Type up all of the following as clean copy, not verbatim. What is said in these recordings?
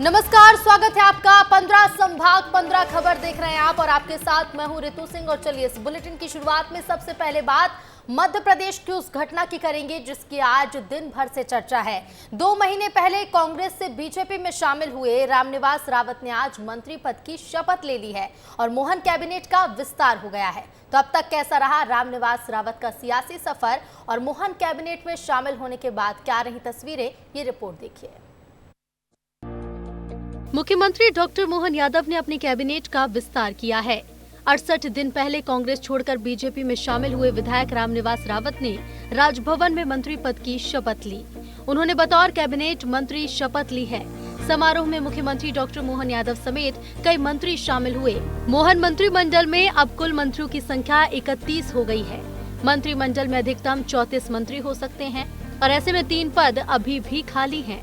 नमस्कार, स्वागत है आपका। 15 संभाग 15 खबर देख रहे हैं आप और आपके साथ मैं हूं रितु सिंह। और चलिए इस बुलेटिन की शुरुआत में सबसे पहले बात मध्य प्रदेश की उस घटना की करेंगे जिसकी आज दिन भर से चर्चा है। 2 महीने पहले कांग्रेस से बीजेपी में शामिल हुए रामनिवास रावत ने आज मंत्री पद की शपथ ले ली है और मोहन कैबिनेट का विस्तार हो गया है। तो अब तक कैसा रहा रामनिवास रावत का सियासी सफर और मोहन कैबिनेट में शामिल होने के बाद क्या रही तस्वीरें, ये रिपोर्ट देखिए। मुख्यमंत्री डॉक्टर मोहन यादव ने अपने कैबिनेट का विस्तार किया है। 68 दिन पहले कांग्रेस छोड़कर बीजेपी में शामिल हुए विधायक रामनिवास रावत ने राजभवन में मंत्री पद की शपथ ली। उन्होंने बतौर कैबिनेट मंत्री शपथ ली है। समारोह में मुख्यमंत्री डॉक्टर मोहन यादव समेत कई मंत्री शामिल हुए। मोहन मंत्रिमंडल में अब कुल मंत्रियों की संख्या 31 हो गई है। मंत्रिमंडल में अधिकतम 34 मंत्री हो सकते हैं और ऐसे में 3 पद अभी भी खाली हैं।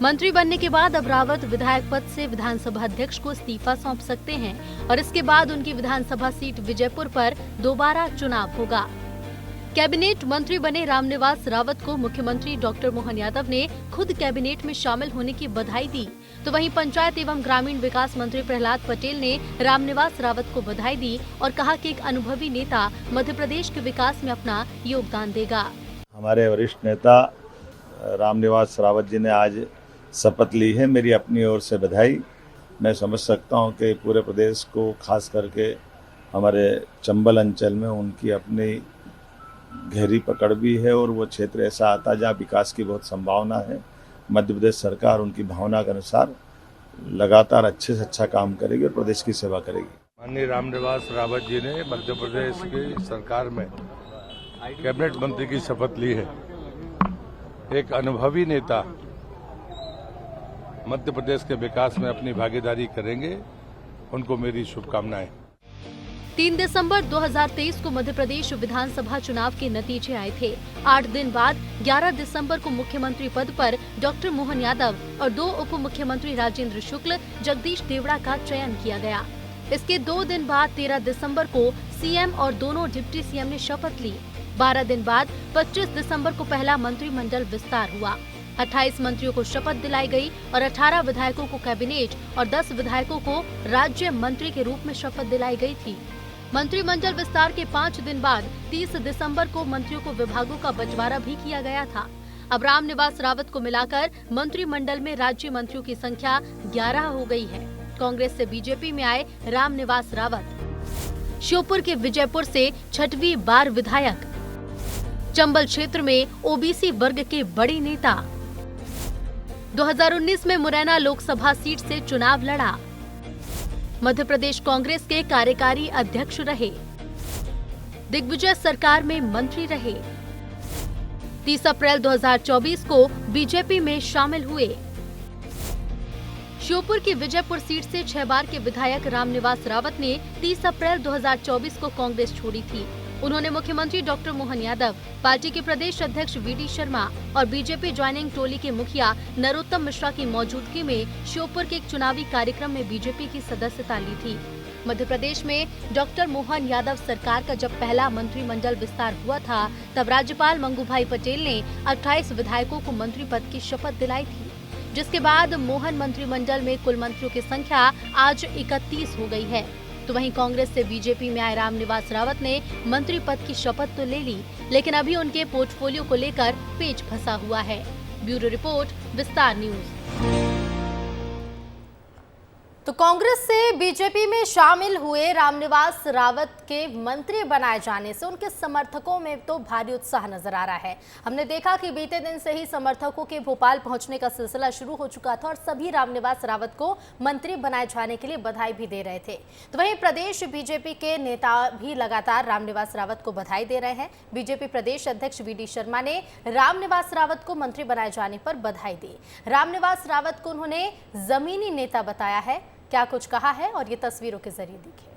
मंत्री बनने के बाद अब रावत विधायक पद से विधानसभा अध्यक्ष को इस्तीफा सौंप सकते हैं और इसके बाद उनकी विधानसभा सीट विजयपुर पर दोबारा चुनाव होगा। कैबिनेट मंत्री बने रामनिवास रावत को मुख्यमंत्री डॉक्टर मोहन यादव ने खुद कैबिनेट में शामिल होने की बधाई दी। तो वहीं पंचायत एवं ग्रामीण विकास मंत्री प्रहलाद पटेल ने रामनिवास रावत को बधाई दी और कहा कि एक अनुभवी नेता मध्य प्रदेश के विकास में अपना योगदान देगा। हमारे वरिष्ठ नेता रामनिवास रावत जी ने आज शपथ ली है। मेरी अपनी ओर से बधाई। मैं समझ सकता हूं कि पूरे प्रदेश को, खास करके हमारे चंबल अंचल में उनकी अपनी गहरी पकड़ भी है और वो क्षेत्र ऐसा आता है जहाँ विकास की बहुत संभावना है। मध्य प्रदेश सरकार उनकी भावना के अनुसार लगातार अच्छे से अच्छा काम करेगी और प्रदेश की सेवा करेगी। माननीय रामनिवास रावत जी ने मध्य प्रदेश की सरकार में कैबिनेट मंत्री की शपथ ली है। एक अनुभवी नेता मध्य प्रदेश के विकास में अपनी भागीदारी करेंगे। उनको मेरी शुभकामनाएं। 3 दिसंबर 2023 को मध्य प्रदेश विधानसभा चुनाव के नतीजे आए थे। 8 दिन बाद 11 दिसंबर को मुख्यमंत्री पद पर डॉक्टर मोहन यादव और 2 उप मुख्यमंत्री राजेंद्र शुक्ल, जगदीश देवड़ा का चयन किया गया। इसके 2 दिन बाद 13 दिसंबर को सीएम और दोनों डिप्टी सीएम ने शपथ ली। 12 दिन बाद 25 दिसंबर को पहला मंत्रिमंडल विस्तार हुआ। 28 मंत्रियों को शपथ दिलाई गई और 18 विधायकों को कैबिनेट और 10 विधायकों को राज्य मंत्री के रूप में शपथ दिलाई गई थी। मंत्रिमंडल विस्तार के 5 दिन बाद 30 दिसंबर को मंत्रियों को विभागों का बंटवारा भी किया गया था। अब रामनिवास रावत को मिलाकर मंत्रिमंडल में राज्य मंत्रियों की संख्या 11 हो गई है। कांग्रेस से बीजेपी में आए रामनिवास रावत श्योपुर के विजयपुर से 6वीं बार विधायक, चंबल क्षेत्र में ओबीसी वर्ग के बड़े नेता। 2019 में मुरैना लोकसभा सीट से चुनाव लड़ा। मध्य प्रदेश कांग्रेस के कार्यकारी अध्यक्ष रहे। दिग्विजय सरकार में मंत्री रहे। 30 अप्रैल 2024 को बीजेपी में शामिल हुए। श्योपुर की विजयपुर सीट से 6 बार के विधायक रामनिवास रावत ने 30 अप्रैल 2024 को कांग्रेस छोड़ी थी। उन्होंने मुख्यमंत्री डॉक्टर मोहन यादव, पार्टी के प्रदेश अध्यक्ष वीडी शर्मा और बीजेपी ज्वाइनिंग टोली के मुखिया नरोत्तम मिश्रा की मौजूदगी में श्योपुर के एक चुनावी कार्यक्रम में बीजेपी की सदस्यता ली थी। मध्य प्रदेश में डॉक्टर मोहन यादव सरकार का जब पहला मंत्रिमंडल विस्तार हुआ था, तब राज्यपाल मंगूभाई पटेल ने 28 विधायकों को मंत्री पद की शपथ दिलाई थी, जिसके बाद मोहन मंत्रिमंडल में कुल मंत्रियों की संख्या आज 31 हो गई है। तो वहीं कांग्रेस से बीजेपी में आए रामनिवास रावत ने मंत्री पद की शपथ तो ले ली, लेकिन अभी उनके पोर्टफोलियो को लेकर पेच फंसा हुआ है। ब्यूरो रिपोर्ट, विस्तार न्यूज। तो कांग्रेस से बीजेपी में शामिल हुए रामनिवास रावत के मंत्री बनाए जाने से उनके समर्थकों में तो भारी उत्साह नजर आ रहा है। हमने देखा कि बीते दिन से ही समर्थकों के भोपाल पहुंचने का सिलसिला शुरू हो चुका था और सभी रामनिवास रावत को मंत्री बनाए जाने के लिए बधाई भी दे रहे थे। तो वहीं प्रदेश बीजेपी के नेता भी लगातार रामनिवास रावत को बधाई दे रहे हैं। बीजेपी प्रदेश अध्यक्ष वीडी शर्मा ने रामनिवास रावत को मंत्री बनाए जाने पर बधाई दी। रामनिवास रावत को उन्होंने जमीनी नेता बताया है। क्या कुछ कहा है और ये तस्वीरों के जरिए दिखे।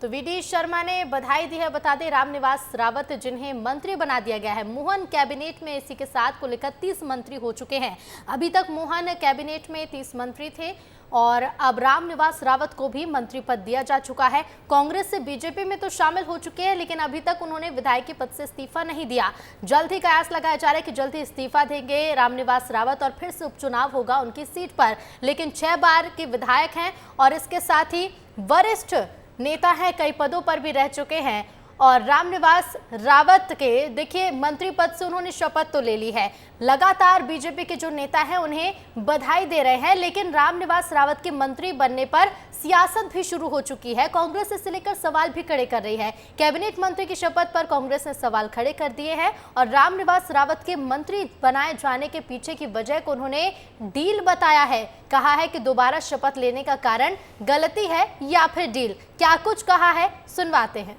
तो वीडी शर्मा ने बधाई दी है। बता दें, रामनिवास रावत जिन्हें मंत्री बना दिया गया है, मोहन कैबिनेट में इसी के साथ कुल 31 मंत्री हो चुके हैं। अभी तक मोहन कैबिनेट में 30 मंत्री थे और अब रामनिवास रावत को भी मंत्री पद दिया जा चुका है। कांग्रेस से बीजेपी में तो शामिल हो चुके हैं, लेकिन अभी तक उन्होंने विधायकी पद से इस्तीफा नहीं दिया। जल्द ही कयास लगाया जा रहा है कि जल्द ही इस्तीफा देंगे रामनिवास रावत और फिर से उपचुनाव होगा उनकी सीट पर। लेकिन 6 बार के विधायक हैं और इसके साथ ही वरिष्ठ नेता हैं, कई पदों पर भी रह चुके हैं। और रामनिवास रावत के देखिए मंत्री पद से उन्होंने शपथ तो ले ली है। लगातार बीजेपी के जो नेता हैं उन्हें बधाई दे रहे हैं, लेकिन रामनिवास रावत के मंत्री बनने पर सियासत भी शुरू हो चुकी है। कांग्रेस इसे लेकर सवाल भी खड़े कर रही है। कैबिनेट मंत्री की शपथ पर कांग्रेस ने सवाल खड़े कर दिए हैं और रामनिवास रावत के मंत्री बनाए जाने के पीछे की वजह को उन्होंने डील बताया है। कहा है कि दोबारा शपथ लेने का कारण गलती है या फिर डील। क्या कुछ कहा है, सुनवाते हैं।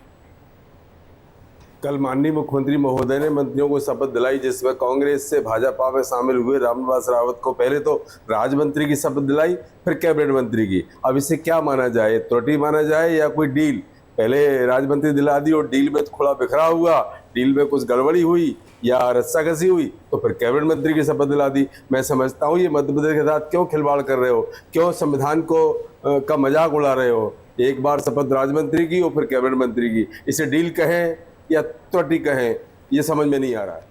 कल माननीय मुख्यमंत्री महोदय ने मंत्रियों को शपथ दिलाई, जिसमें कांग्रेस से भाजपा में शामिल हुए रामनिवास रावत को पहले तो राज्य मंत्री की शपथ दिलाई, फिर कैबिनेट मंत्री की। अब इसे क्या माना जाए, त्रुटि माना जाए या कोई डील? पहले राज्य मंत्री दिला दी और डील में थोड़ा बिखरा हुआ, डील में कुछ गड़बड़ी हुई या रस्साकसी हुई तो फिर कैबिनेट मंत्री की शपथ दिला दी। मैं समझता हूँ ये मध्य प्रदेश के साथ क्यों खिलवाड़ कर रहे हो, क्यों संविधान का मजाक उड़ा रहे हो। एक बार शपथ राज्य मंत्री की और फिर कैबिनेट मंत्री की, इसे डील कहें या त्रुटि कहें, ये समझ में नहीं आ रहा है।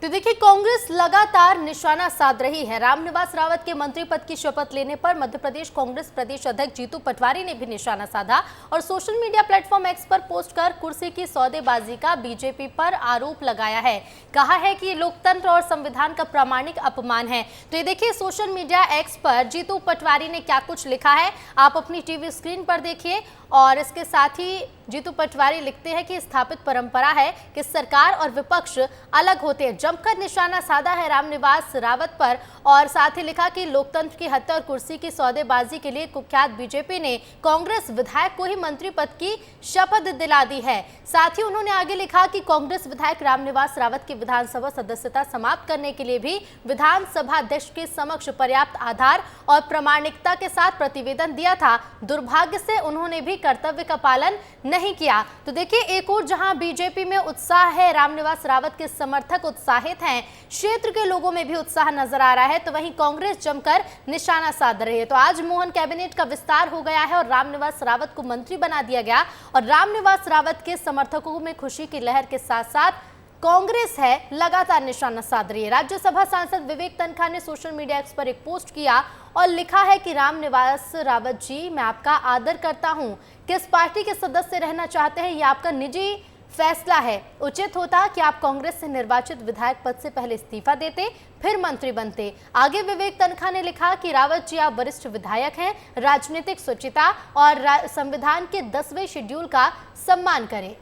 तो देखिए, कांग्रेस लगातार निशाना साध रही है। रामनिवास रावत के मंत्री पद की शपथ लेने पर मध्य प्रदेश कांग्रेस प्रदेश अध्यक्ष जीतू पटवारी ने भी निशाना साधा और सोशल मीडिया प्लेटफॉर्म एक्स पर पोस्ट कर कुर्सी की सौदेबाजी का बीजेपी पर आरोप लगाया है। कहा है कि ये लोकतंत्र और संविधान का प्रामाणिक अपमान है। तो ये देखिए, सोशल मीडिया एक्स पर जीतू पटवारी ने क्या कुछ लिखा है, आप अपनी टीवी स्क्रीन पर देखिए। और इसके साथ ही जीतू पटवारी लिखते हैं कि स्थापित परंपरा है कि सरकार और विपक्ष अलग होते हैं। जमकर निशाना साधा है रामनिवास रावत पर और साथ ही लिखा कि लोकतंत्र की हत्या और कुर्सी की सौदेबाजी के लिए कुख्यात बीजेपी ने कांग्रेस विधायक को ही मंत्री पद की शपथ दिला दी है। साथ ही उन्होंने आगे लिखा कि कांग्रेस विधायक रामनिवास रावत की विधानसभा सदस्यता समाप्त करने के लिए भी विधानसभा अध्यक्ष के समक्ष पर्याप्त आधार और प्रामाणिकता के साथ प्रतिवेदन दिया था। दुर्भाग्य से उन्होंने भी कर्तव्य का पालन नहीं किया। तो देखिए, एक और जहां बीजेपी में उत्साह है, रामनिवास रावत के समर्थक उत्साहित हैं, क्षेत्र के लोगों में भी उत्साह नजर आ रहा है, तो वहीं कांग्रेस जमकर निशाना साध रही है। तो आज मोहन कैबिनेट का विस्तार हो गया है और रामनिवास रावत को मंत्री बना दिया गया और रामनिवास रावत के समर्थकों में खुशी की लहर के साथ साथ कांग्रेस है लगातार निशाना साध रही है। राज्यसभा सांसद विवेक तनखा ने सोशल मीडिया एक्स पर एक पोस्ट किया और लिखा है कि रामनिवास रावत जी, मैं आपका आदर करता हूं। किस पार्टी के सदस्य रहना चाहते हैं, यह आपका निजी फैसला है। उचित होता कि आप कांग्रेस से निर्वाचित विधायक पद से पहले इस्तीफा देते, फिर मंत्री बनते। आगे विवेक तनखा ने लिखा कि रावत जी, आप वरिष्ठ विधायक हैं, राजनीतिक शुचिता और संविधान के 10वें शेड्यूल का सम्मान करें।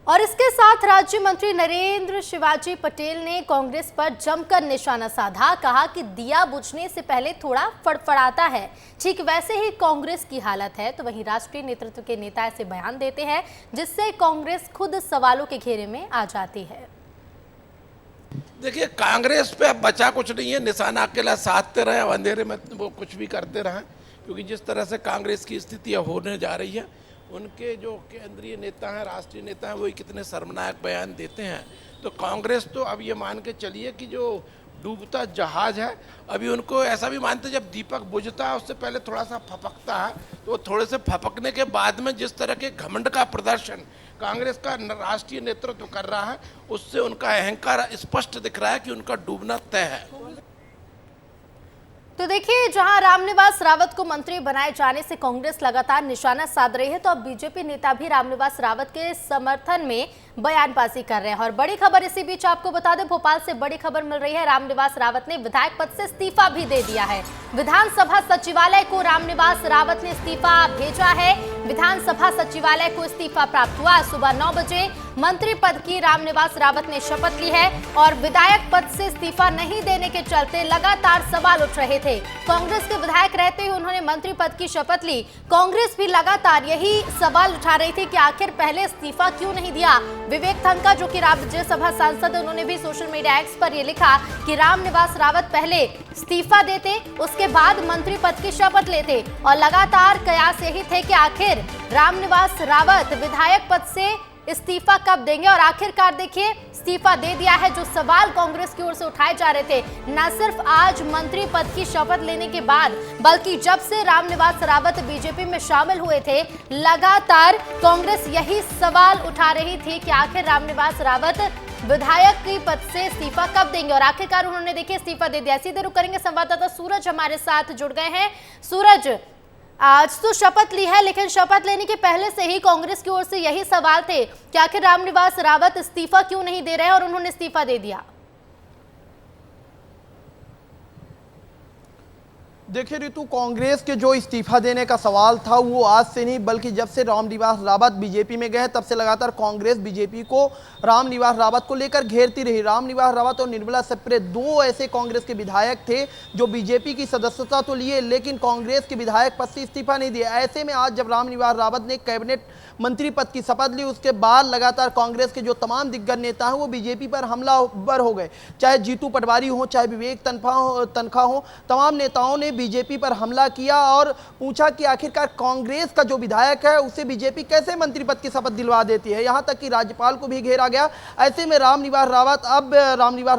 और इसके साथ राज्य मंत्री नरेंद्र शिवाजी पटेल ने कांग्रेस पर जमकर निशाना साधा। कहा कि दिया बुझने से पहले थोड़ा फड़फड़ाता है, ठीक वैसे ही कांग्रेस की हालत है। तो वहीं राष्ट्रीय नेतृत्व के नेता ऐसे बयान देते हैं जिससे कांग्रेस खुद सवालों के घेरे में आ जाती है। देखिए, कांग्रेस पे अब बचा कुछ नहीं है, निशाना अकेला साधते रहे, अंधेरे में वो कुछ भी करते रहे, क्योंकि जिस तरह से कांग्रेस की स्थिति होने जा रही है, उनके जो केंद्रीय नेता हैं, राष्ट्रीय नेता हैं, वही कितने शर्मनाक बयान देते हैं। तो कांग्रेस तो अब ये मान के चलिए कि जो डूबता जहाज है, अभी उनको ऐसा भी मानते जब दीपक बुझता है उससे पहले थोड़ा सा फपकता है, तो थोड़े से फपकने के बाद में जिस तरह के घमंड का प्रदर्शन कांग्रेस का राष्ट्रीय नेतृत्व कर रहा है, उससे उनका अहंकार स्पष्ट दिख रहा है कि उनका डूबना तय है। तो देखिए, जहां रामनिवास रावत को मंत्री बनाए जाने से कांग्रेस लगातार निशाना साध रही है, तो अब बीजेपी नेता भी रामनिवास रावत के समर्थन में बयानबाजी कर रहे हैं। और बड़ी खबर इसी बीच आपको बता दें, भोपाल से बड़ी खबर मिल रही है। रामनिवास रावत ने विधायक पद से इस्तीफा भी दे दिया है। विधानसभा सचिवालय को रामनिवास रावत ने इस्तीफा भेजा है। विधानसभा सचिवालय को इस्तीफा प्राप्त हुआ। सुबह 9 बजे मंत्री पद की रामनिवास रावत ने शपथ ली है और विधायक पद से इस्तीफा नहीं देने के चलते लगातार सवाल उठ रहे थे। कांग्रेस के विधायक रहते हुए उन्होंने मंत्री पद की शपथ ली। कांग्रेस भी लगातार यही सवाल उठा रही थी कि आखिर पहले इस्तीफा क्यों नहीं दिया। विवेक तनखा, जो कि राज्यसभा सांसद, उन्होंने भी सोशल मीडिया एक्स पर यह लिखा कि रामनिवास रावत पहले इस्तीफा देते, उसके बाद मंत्री पद की शपथ लेते और लगातार कयास यही थे कि आखिर रामनिवास रावत विधायक पद से इस्तीफा कब देंगे। और आखिरकार देखिए इस्तीफा दे दिया है। जो सवाल कांग्रेस की ओर से उठाए जा रहे थे, न सिर्फ आज मंत्री पद की शपथ लेने के बाद, बल्कि जब से रामनिवास रावत बीजेपी में शामिल हुए थे, लगातार कांग्रेस यही सवाल उठा रही थी कि आखिर रामनिवास रावत विधायक की पद से इस्तीफा कब देंगे। और आखिरकार उन्होंने देखिए इस्तीफा दे दिया। सीधे रुख करेंगे, संवाददाता सूरज हमारे साथ जुड़ गए हैं। सूरज, आज तो शपथ ली है, लेकिन शपथ लेने के पहले से ही कांग्रेस की ओर से यही सवाल थे कि आखिर रामनिवास रावत इस्तीफा क्यों नहीं दे रहे हैं, और उन्होंने इस्तीफा दे दिया। देखिए ऋतु, कांग्रेस के जो इस्तीफा देने का सवाल था वो आज से नहीं, बल्कि जब से रामनिवास रावत बीजेपी में गए तब से लगातार कांग्रेस बीजेपी को रामनिवास रावत को लेकर घेरती रही। रामनिवास रावत और निर्मला सप्रे दो ऐसे कांग्रेस के विधायक थे जो बीजेपी की सदस्यता तो लिए, लेकिन कांग्रेस के विधायक पद से इस्तीफा नहीं दिया। ऐसे में आज जब रामनिवास रावत ने कैबिनेट मंत्री पद की शपथ ली, उसके बाद लगातार कांग्रेस के जो तमाम दिग्गज नेता हैं वो बीजेपी पर हमलावर हो गए। चाहे जीतू पटवारी हो, चाहे विवेक तनखा हो, तमाम नेताओं ने बीजेपी पर हमला किया और पूछा कि आखिरकार कांग्रेस का जो विधायक है उसे बीजेपी कैसे मंत्री पद की शपथ दिलवा देती है। यहां तक कि राज्यपाल को भी घेरा गया। ऐसे में रामनिवास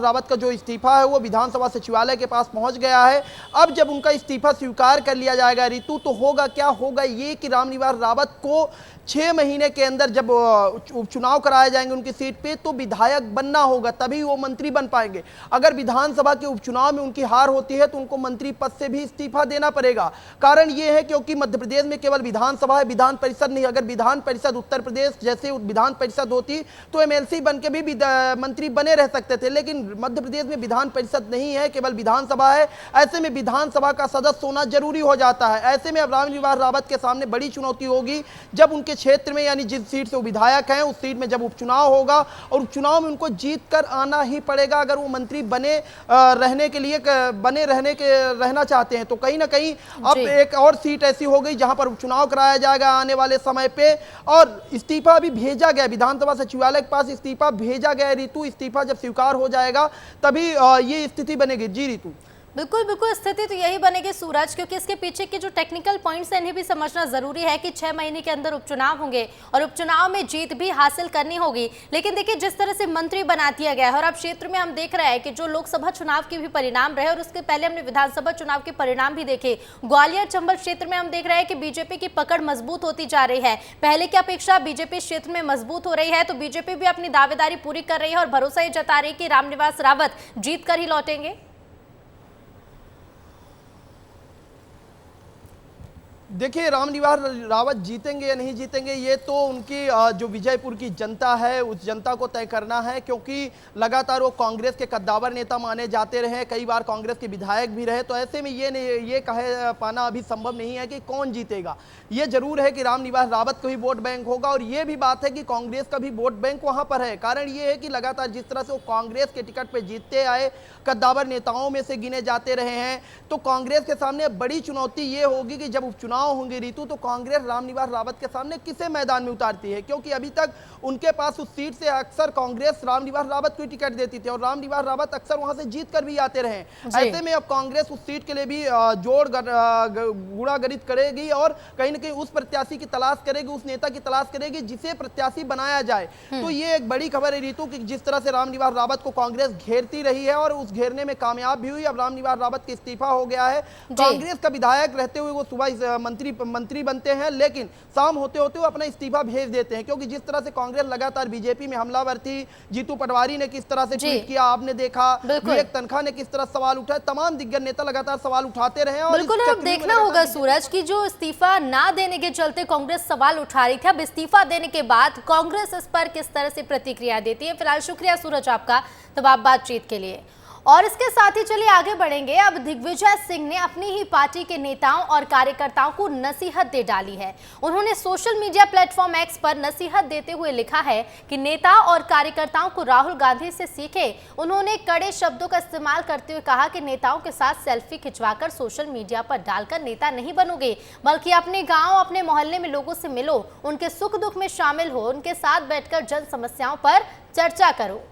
रावत का जो इस्तीफा है वो विधानसभा सचिवालय के पास पहुंच गया है। अब जब उनका इस्तीफा स्वीकार कर लिया जाएगा ऋतु, तो होगा क्या, होगा ये कि रामनिवास रावत को 6 महीने के अंदर जब उपचुनाव कराए जाएंगे उनकी सीट पे, तो विधायक बनना होगा, तभी वो मंत्री बन पाएंगे। अगर विधानसभा के उपचुनाव में उनकी हार होती है तो उनको मंत्री पद से भी इस्तीफा देना पड़ेगा। कारण ये है क्योंकि मध्य प्रदेश में केवल विधानसभा है, विधान परिषद नहीं। अगर विधान परिषद उत्तर प्रदेश जैसे विधान परिषद होती तो एमएलसी बन के भी मंत्री बने रह सकते थे, लेकिन मध्य प्रदेश में विधान परिषद नहीं है, केवल विधानसभा है। ऐसे में विधानसभा का सदस्य होना जरूरी हो जाता है। ऐसे में अब रामनिवास रावत के सामने बड़ी चुनौती होगी जब उनके क्षेत्र में, यानी जिस सीट से वो विधायक हैं, उस सीट में जब उपचुनाव होगा और उपचुनाव में उनको जीत कर आना ही पड़ेगा अगर वो मंत्री रहना चाहते हैं। तो कहीं ना कहीं अब एक और सीट ऐसी हो गई जहां पर उपचुनाव कराया जाएगा आने वाले समय पे, और इस्तीफा भी भेजा गया विधानसभा सचिवालय के पास, इस्तीफा भेजा गया ऋतु। इस्तीफा जब स्वीकार हो जाएगा तभी ये स्थिति बनेगी। जी ऋतु, बिल्कुल बिल्कुल, स्थिति तो यही बनेगी सूरज, क्योंकि इसके पीछे के जो टेक्निकल पॉइंट्स हैं इन्हें भी समझना जरूरी है कि 6 महीने के अंदर उपचुनाव होंगे और उपचुनाव में जीत भी हासिल करनी होगी। लेकिन देखिए जिस तरह से मंत्री बना दिया गया है, और अब क्षेत्र में हम देख रहे हैं कि जो लोकसभा चुनाव के भी परिणाम रहे और उसके पहले हमने विधानसभा चुनाव के परिणाम भी देखे। ग्वालियर चंबल क्षेत्र में हम देख रहे हैं कि बीजेपी की पकड़ मजबूत होती जा रही है। पहले की अपेक्षा बीजेपी क्षेत्र में मजबूत हो रही है, तो बीजेपी भी अपनी दावेदारी पूरी कर रही है और भरोसा ये जता रही है कि रामनिवास रावत जीत कर ही लौटेंगे। देखिए रामनिवास रावत जीतेंगे या नहीं जीतेंगे ये तो उनकी जो विजयपुर की जनता है उस जनता को तय करना है, क्योंकि लगातार वो कांग्रेस के कद्दावर नेता माने जाते रहे, कई बार कांग्रेस के विधायक भी रहे। तो ऐसे में ये कहे पाना अभी संभव नहीं है कि कौन जीतेगा। ये जरूर है कि रामनिवास रावत का भी वोट बैंक होगा, और ये भी बात है कि कांग्रेस का भी वोट बैंक वहां पर है। कारण ये है कि लगातार जिस तरह से वो कांग्रेस के टिकट पर जीतते आए, कद्दावर नेताओं में से गिने जाते रहे हैं, तो कांग्रेस के सामने बड़ी चुनौती ये होगी कि जब उपचुनाव होंगे ऋतु, तो कांग्रेस रामनिवास रावत के सामने किसे मैदान में उतारती है। क्योंकि अभी तक उनके पास उस सीट से अक्सर कांग्रेस रामनिवास रावत को टिकट देती थी और रामनिवास रावत अक्सर वहां से जीत कर भी आते रहे। ऐसे में अब कांग्रेस उस सीट के लिए भी जोड़ गुणागणित करेगी और कहीं ना कहीं उस प्रत्याशी की तलाश करेगी, उस नेता की तलाश करेगी जिसे प्रत्याशी बनाया जाए। तो ये एक बड़ी खबर है ऋतु कि जिस तरह से रामनिवास रावत को कांग्रेस घेरती रही है और उस घेरने में कामयाब भी हुई। अब रामनिवास रावत का इस्तीफा हो गया है। कांग्रेस का विधायक रहते हुए वो सुबह मंत्री बनते हैं, लेकिन शाम होते होते वो अपना इस्तीफा भेज देते हैं, क्योंकि जिस तरह से कांग्रेस लगातार बीजेपी में हमलावर थी, जीतू पटवारी ने किस तरह से ट्वीट किया आपने देखा, विवेक तनखा ने किस तरह सवाल उठाए, तमाम दिग्गज नेता लगातार सवाल उठाते रहे। और बिल्कुल अब देखना होगा सूरज की जो इस्तीफा ना देने के चलते कांग्रेस सवाल उठा रही थी, अब इस्तीफा देने के बाद कांग्रेस इस पर किस तरह से प्रतिक्रिया देती है। फिलहाल शुक्रिया सूरज आपका तमाम बातचीत के लिए। और इसके साथ ही चलिए आगे बढ़ेंगे। अब दिग्विजय सिंह ने अपनी ही पार्टी के नेताओं और कार्यकर्ताओं को नसीहत दे डाली है। उन्होंने सोशल मीडिया प्लेटफॉर्म एक्स पर नसीहत देते हुए लिखा है कि नेता और कार्यकर्ताओं को राहुल गांधी से सीखे। उन्होंने कड़े शब्दों का इस्तेमाल करते हुए कहा कि नेताओं के साथ सेल्फी खिंचवाकर सोशल मीडिया पर डालकर नेता नहीं बनोगे, बल्कि अपने गाँव अपने मोहल्ले में लोगों से मिलो, उनके सुख दुख में शामिल हो, उनके साथ बैठकर जन समस्याओं पर चर्चा करो।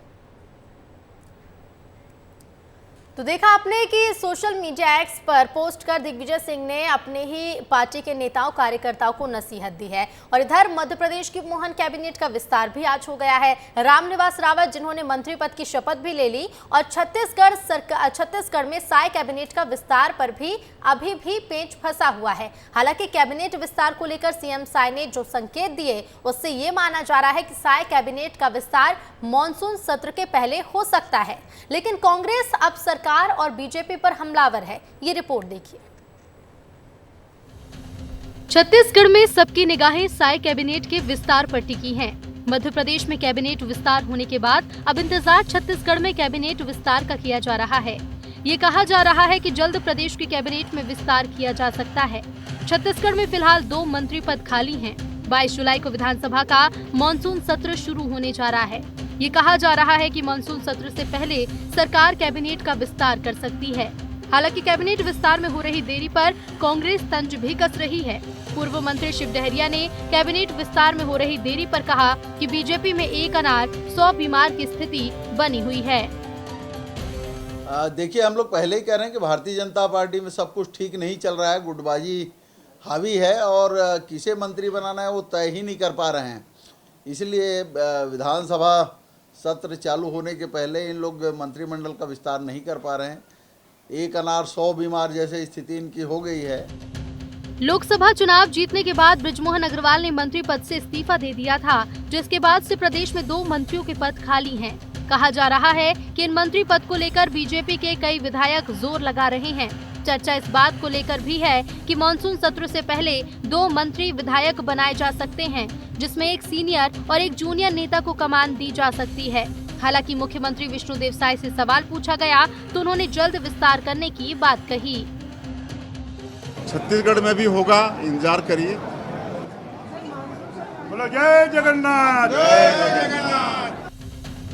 तो देखा आपने कि सोशल मीडिया एक्स पर पोस्ट कर दिग्विजय सिंह ने अपने ही पार्टी के नेताओं कार्यकर्ताओं को नसीहत दी है। और इधर मध्य प्रदेश की मोहन कैबिनेट का विस्तार भी आज हो गया है। रामनिवास रावत जिन्होंने मंत्री पद की शपथ भी ले ली और छत्तीसगढ़ में साय कैबिनेट का विस्तार पर भी अभी भी पेच फंसा हुआ है। हालांकि कैबिनेट विस्तार को लेकर सीएम साय ने जो संकेत दिए उससे ये माना जा रहा है कि साय कैबिनेट का विस्तार मॉनसून सत्र के पहले हो सकता है। लेकिन कांग्रेस अब सरकार और बीजेपी पर हमलावर है। ये रिपोर्ट देखिए। छत्तीसगढ़ में सबकी निगाहें साय कैबिनेट के विस्तार पर टिकी हैं। मध्य प्रदेश में कैबिनेट विस्तार होने के बाद अब इंतजार छत्तीसगढ़ में कैबिनेट विस्तार का किया जा रहा है। ये कहा जा रहा है कि जल्द प्रदेश की कैबिनेट में विस्तार किया जा सकता है। छत्तीसगढ़ में फिलहाल 2 मंत्री पद खाली हैं। 22 जुलाई को विधानसभा का मानसून सत्र शुरू होने जा रहा है। ये कहा जा रहा है कि मानसून सत्र से पहले सरकार कैबिनेट का विस्तार कर सकती है। हालांकि कैबिनेट विस्तार में हो रही देरी पर कांग्रेस तंज भी कस रही है। पूर्व मंत्री शिव डहरिया ने कैबिनेट विस्तार में हो रही देरी पर कहा कि बीजेपी में एक अनार 100 बीमार की स्थिति बनी हुई है। देखिए, हम लोग पहले ही कह रहे हैं कि भारतीय जनता पार्टी में सब कुछ ठीक नहीं चल रहा है, गुटबाजी हावी है और किसे मंत्री बनाना है वो तय ही नहीं कर पा रहे हैं। इसलिए विधानसभा सत्र चालू होने के पहले इन लोग मंत्रिमंडल का विस्तार नहीं कर पा रहे हैं। एक अनार 100 बीमार जैसे स्थिति इनकी हो गई है। लोकसभा चुनाव जीतने के बाद बृजमोहन अग्रवाल ने मंत्री पद से इस्तीफा दे दिया था, जिसके बाद से प्रदेश में 2 मंत्रियों के पद खाली हैं। कहा जा रहा है कि इन मंत्री पद को लेकर बीजेपी के कई विधायक जोर लगा रहे हैं। चर्चा इस बात को लेकर भी है कि मानसून सत्र से पहले 2 मंत्री विधायक बनाए जा सकते हैं, जिसमें एक सीनियर और एक जूनियर नेता को कमान दी जा सकती है। हालांकि मुख्यमंत्री विष्णुदेव साय से सवाल पूछा गया तो उन्होंने जल्द विस्तार करने की बात कही। छत्तीसगढ़ में भी होगा, इंतजार करिए। बोलो जय जगन्नाथ, जय जगन्नाथ।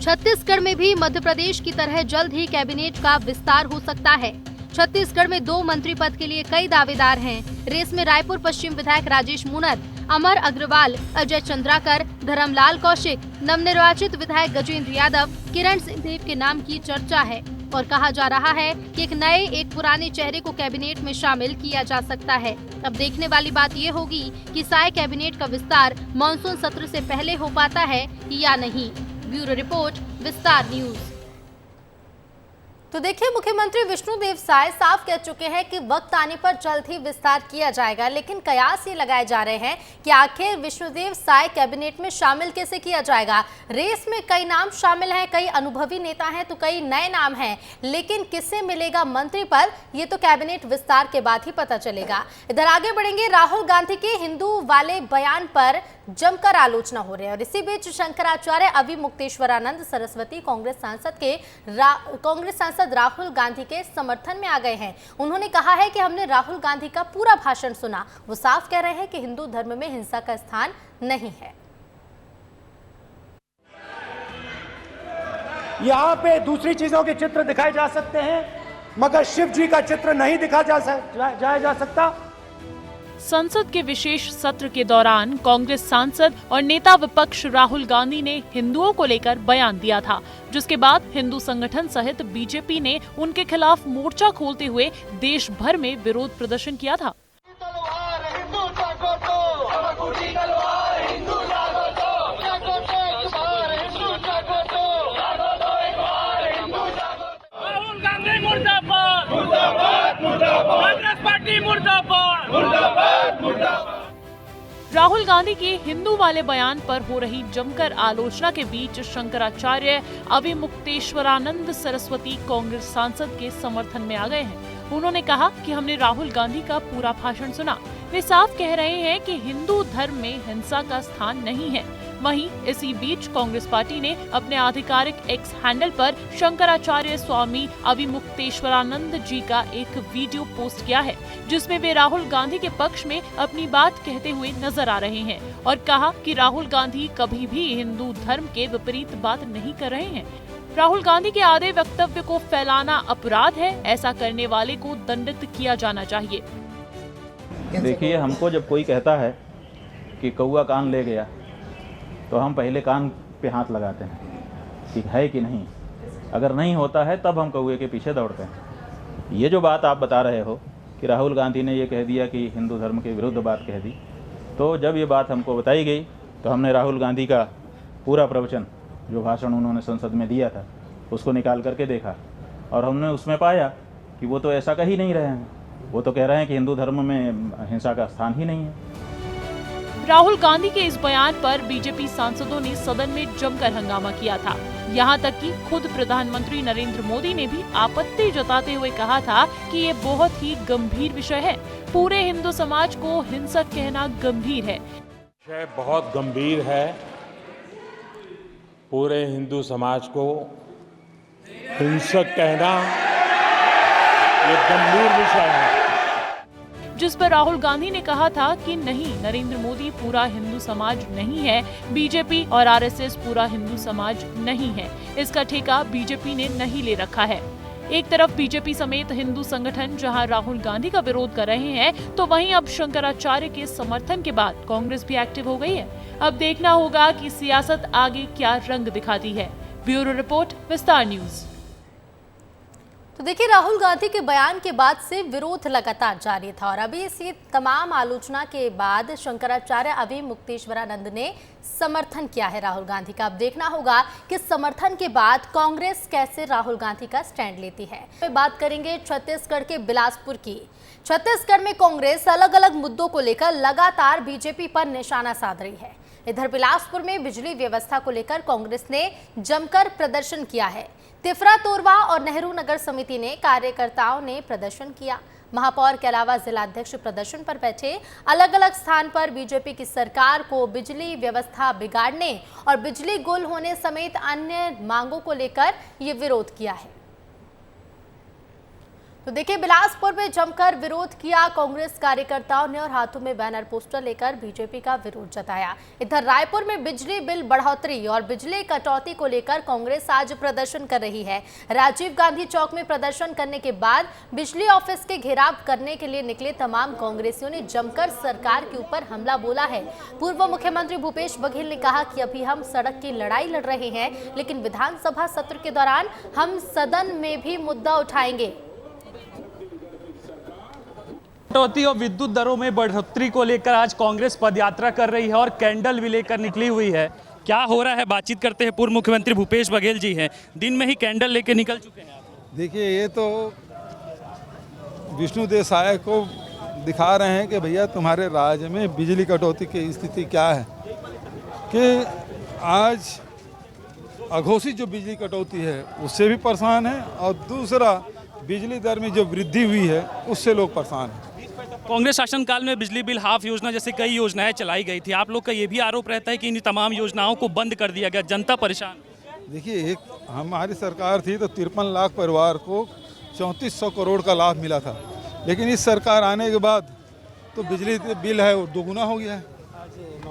छत्तीसगढ़ में भी मध्य प्रदेश की तरह जल्द ही कैबिनेट का विस्तार हो सकता है। छत्तीसगढ़ में 2 मंत्री पद के लिए कई दावेदार हैं। रेस में रायपुर पश्चिम विधायक राजेश मूणत, अमर अग्रवाल, अजय चंद्राकर, धर्मलाल कौशिक, नवनिर्वाचित विधायक गजेंद्र यादव, किरण सिंहदेव के नाम की चर्चा है। और कहा जा रहा है कि एक नए एक पुराने चेहरे को कैबिनेट में शामिल किया जा सकता है। अब देखने वाली बात ये होगी कि साय कैबिनेट का विस्तार मानसून सत्र से पहले हो पाता है या नहीं। ब्यूरो रिपोर्ट, विस्तार न्यूज। तो देखिए, मुख्यमंत्री विष्णुदेव साय साफ कह चुके हैं कि वक्त आने पर जल्द ही विस्तार किया जाएगा। लेकिन कयास ये लगाए जा रहे हैं कि आखिर विष्णुदेव साय कैबिनेट में शामिल कैसे किया जाएगा। रेस में कई नाम शामिल हैं, कई अनुभवी नेता हैं तो कई नए नाम हैं, लेकिन किससे मिलेगा मंत्री पद ये तो कैबिनेट विस्तार के बाद ही पता चलेगा। इधर आगे बढ़ेंगे। राहुल गांधी के हिंदू वाले बयान पर जमकर आलोचना हो रही है और इसी बीच शंकराचार्य अविमुक्तेश्वरानंद सरस्वती कांग्रेस सांसद राहुल गांधी के समर्थन में आ गए हैं। उन्होंने कहा है कि हमने राहुल गांधी का पूरा भाषण सुना। वो साफ कह रहे हैं कि हिंदू धर्म में हिंसा का स्थान नहीं है। यहाँ पे दूसरी चीजों के चित्र दिखाए जा सकते हैं, मगर शिव जी का चित्र नहीं जाया जा सकता। संसद के विशेष सत्र के दौरान कांग्रेस सांसद और नेता विपक्ष राहुल गांधी ने हिंदुओं को लेकर बयान दिया था, जिसके बाद हिंदू संगठन सहित बीजेपी ने उनके खिलाफ मोर्चा खोलते हुए देश भर में विरोध प्रदर्शन किया था। राहुल गांधी के हिंदू वाले बयान पर हो रही जमकर आलोचना के बीच शंकराचार्य अविमुक्तेश्वरानंद सरस्वती कांग्रेस सांसद के समर्थन में आ गए हैं। उन्होंने कहा कि हमने राहुल गांधी का पूरा भाषण सुना। वे साफ कह रहे हैं कि हिंदू धर्म में हिंसा का स्थान नहीं है। वहीं इसी बीच कांग्रेस पार्टी ने अपने आधिकारिक एक्स हैंडल पर शंकराचार्य स्वामी अविमुक्तेश्वरानंद जी का एक वीडियो पोस्ट किया है, जिसमें वे राहुल गांधी के पक्ष में अपनी बात कहते हुए नजर आ रहे हैं और कहा कि राहुल गांधी कभी भी हिंदू धर्म के विपरीत बात नहीं कर रहे हैं। राहुल गांधी के आधे वक्तव्य को फैलाना अपराध है, ऐसा करने वाले को दंडित किया जाना चाहिए। देखिए, हमको जब कोई कहता है कि कौआ कान ले गया तो हम पहले कान पे हाथ लगाते हैं कि है कि नहीं। अगर नहीं होता है तब हम कौए के पीछे दौड़ते हैं। ये जो बात आप बता रहे हो कि राहुल गांधी ने ये कह दिया कि हिंदू धर्म के विरुद्ध बात कह दी, तो जब ये बात हमको बताई गई तो हमने राहुल गांधी का पूरा प्रवचन, जो भाषण उन्होंने संसद में दिया था, उसको निकाल करके देखा और हमने उसमें पाया कि वो तो ऐसा कह ही नहीं रहे हैं। वो तो कह रहे हैं कि हिंदू धर्म में हिंसा का स्थान ही नहीं है। राहुल गांधी के इस बयान पर बीजेपी सांसदों ने सदन में जमकर हंगामा किया था। यहाँ तक कि खुद प्रधानमंत्री नरेंद्र मोदी ने भी आपत्ति जताते हुए कहा था कि ये बहुत ही गंभीर विषय है। पूरे हिंदू समाज को हिंसक कहना गंभीर है। विषय बहुत गंभीर है। पूरे हिंदू समाज को हिंसक कहना ये गंभीर विषय है। जिस पर राहुल गांधी ने कहा था कि नहीं, नरेंद्र मोदी पूरा हिंदू समाज नहीं है, बीजेपी और आरएसएस पूरा हिंदू समाज नहीं है। इसका ठेका बीजेपी ने नहीं ले रखा है। एक तरफ बीजेपी समेत हिंदू संगठन जहां राहुल गांधी का विरोध कर रहे हैं, तो वहीं अब शंकराचार्य के समर्थन के बाद कांग्रेस भी एक्टिव हो गई है। अब देखना होगा कि सियासत आगे क्या रंग दिखाती है। ब्यूरो रिपोर्ट, विस्तार न्यूज। तो देखिए, राहुल गांधी के बयान के बाद से विरोध लगातार जारी था और अभी इसी तमाम आलोचना के बाद शंकराचार्य अभी मुक्तेश्वरानंद ने समर्थन किया है राहुल गांधी का। अब देखना होगा कि समर्थन के बाद कांग्रेस कैसे राहुल गांधी का स्टैंड लेती है। बात करेंगे छत्तीसगढ़ के बिलासपुर की। छत्तीसगढ़ में कांग्रेस अलग अलग मुद्दों को लेकर लगातार बीजेपी पर निशाना साध रही है। इधर बिलासपुर में बिजली व्यवस्था को लेकर कांग्रेस ने जमकर प्रदर्शन किया है। तिफरा तोरवा और नेहरू नगर समिति ने कार्यकर्ताओं ने प्रदर्शन किया। महापौर के अलावा जिलाध्यक्ष प्रदर्शन पर बैठे। अलग अलग स्थान पर बीजेपी की सरकार को बिजली व्यवस्था बिगाड़ने और बिजली गुल होने समेत अन्य मांगों को लेकर ये विरोध किया है। तो देखिए, बिलासपुर में जमकर विरोध किया कांग्रेस कार्यकर्ताओं ने और हाथों में बैनर पोस्टर लेकर बीजेपी का विरोध जताया। इधर रायपुर में बिजली बिल बढ़ोतरी और बिजली कटौती को लेकर कांग्रेस आज प्रदर्शन कर रही है। राजीव गांधी चौक में प्रदर्शन करने के बाद बिजली ऑफिस के घेराव करने के लिए निकले तमाम कांग्रेसियों ने जमकर सरकार के ऊपर हमला बोला है। पूर्व मुख्यमंत्री भूपेश बघेल ने कहा कि अभी हम सड़क की लड़ाई लड़ रहे हैं, लेकिन विधानसभा सत्र के दौरान हम सदन में भी मुद्दा उठाएंगे। कटौती और विद्युत दरों में बढ़ोतरी को लेकर आज कांग्रेस पदयात्रा कर रही है और कैंडल भी लेकर निकली हुई है। क्या हो रहा है, बातचीत करते हैं। पूर्व मुख्यमंत्री भूपेश बघेल जी हैं, दिन में ही कैंडल लेकर निकल चुके हैं। देखिए, ये तो विष्णु देसाई को दिखा रहे हैं कि भैया तुम्हारे राज्य में बिजली कटौती की स्थिति क्या है, कि आज अघोषित जो बिजली कटौती है उससे भी परेशान है और दूसरा बिजली दर में जो वृद्धि हुई है उससे लोग परेशान हैं। कांग्रेस शासनकाल में बिजली बिल हाफ योजना जैसे कई योजनाएं चलाई गई थी। आप लोग का ये भी आरोप रहता है कि इन तमाम योजनाओं को बंद कर दिया गया, जनता परेशान। देखिए, एक हमारी सरकार थी तो 53 लाख परिवार को 3400 करोड़ का लाभ मिला था, लेकिन इस सरकार आने के बाद तो बिजली बिल है वो दोगुना हो गया है।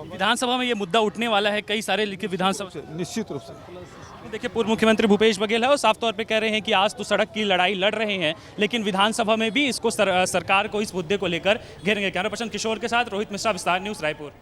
विधानसभा में ये मुद्दा उठने वाला है, कई सारे लिखे विधानसभा से, निश्चित रूप से। देखिए, पूर्व मुख्यमंत्री भूपेश बघेल है और साफ तौर पे कह रहे हैं कि आज तो सड़क की लड़ाई लड़ रहे हैं, लेकिन विधानसभा में भी इसको सरकार को इस मुद्दे को लेकर घेरेंगे। कैमरा पर्सन किशोर के साथ रोहित मिश्रा, विस्तार न्यूज, रायपुर।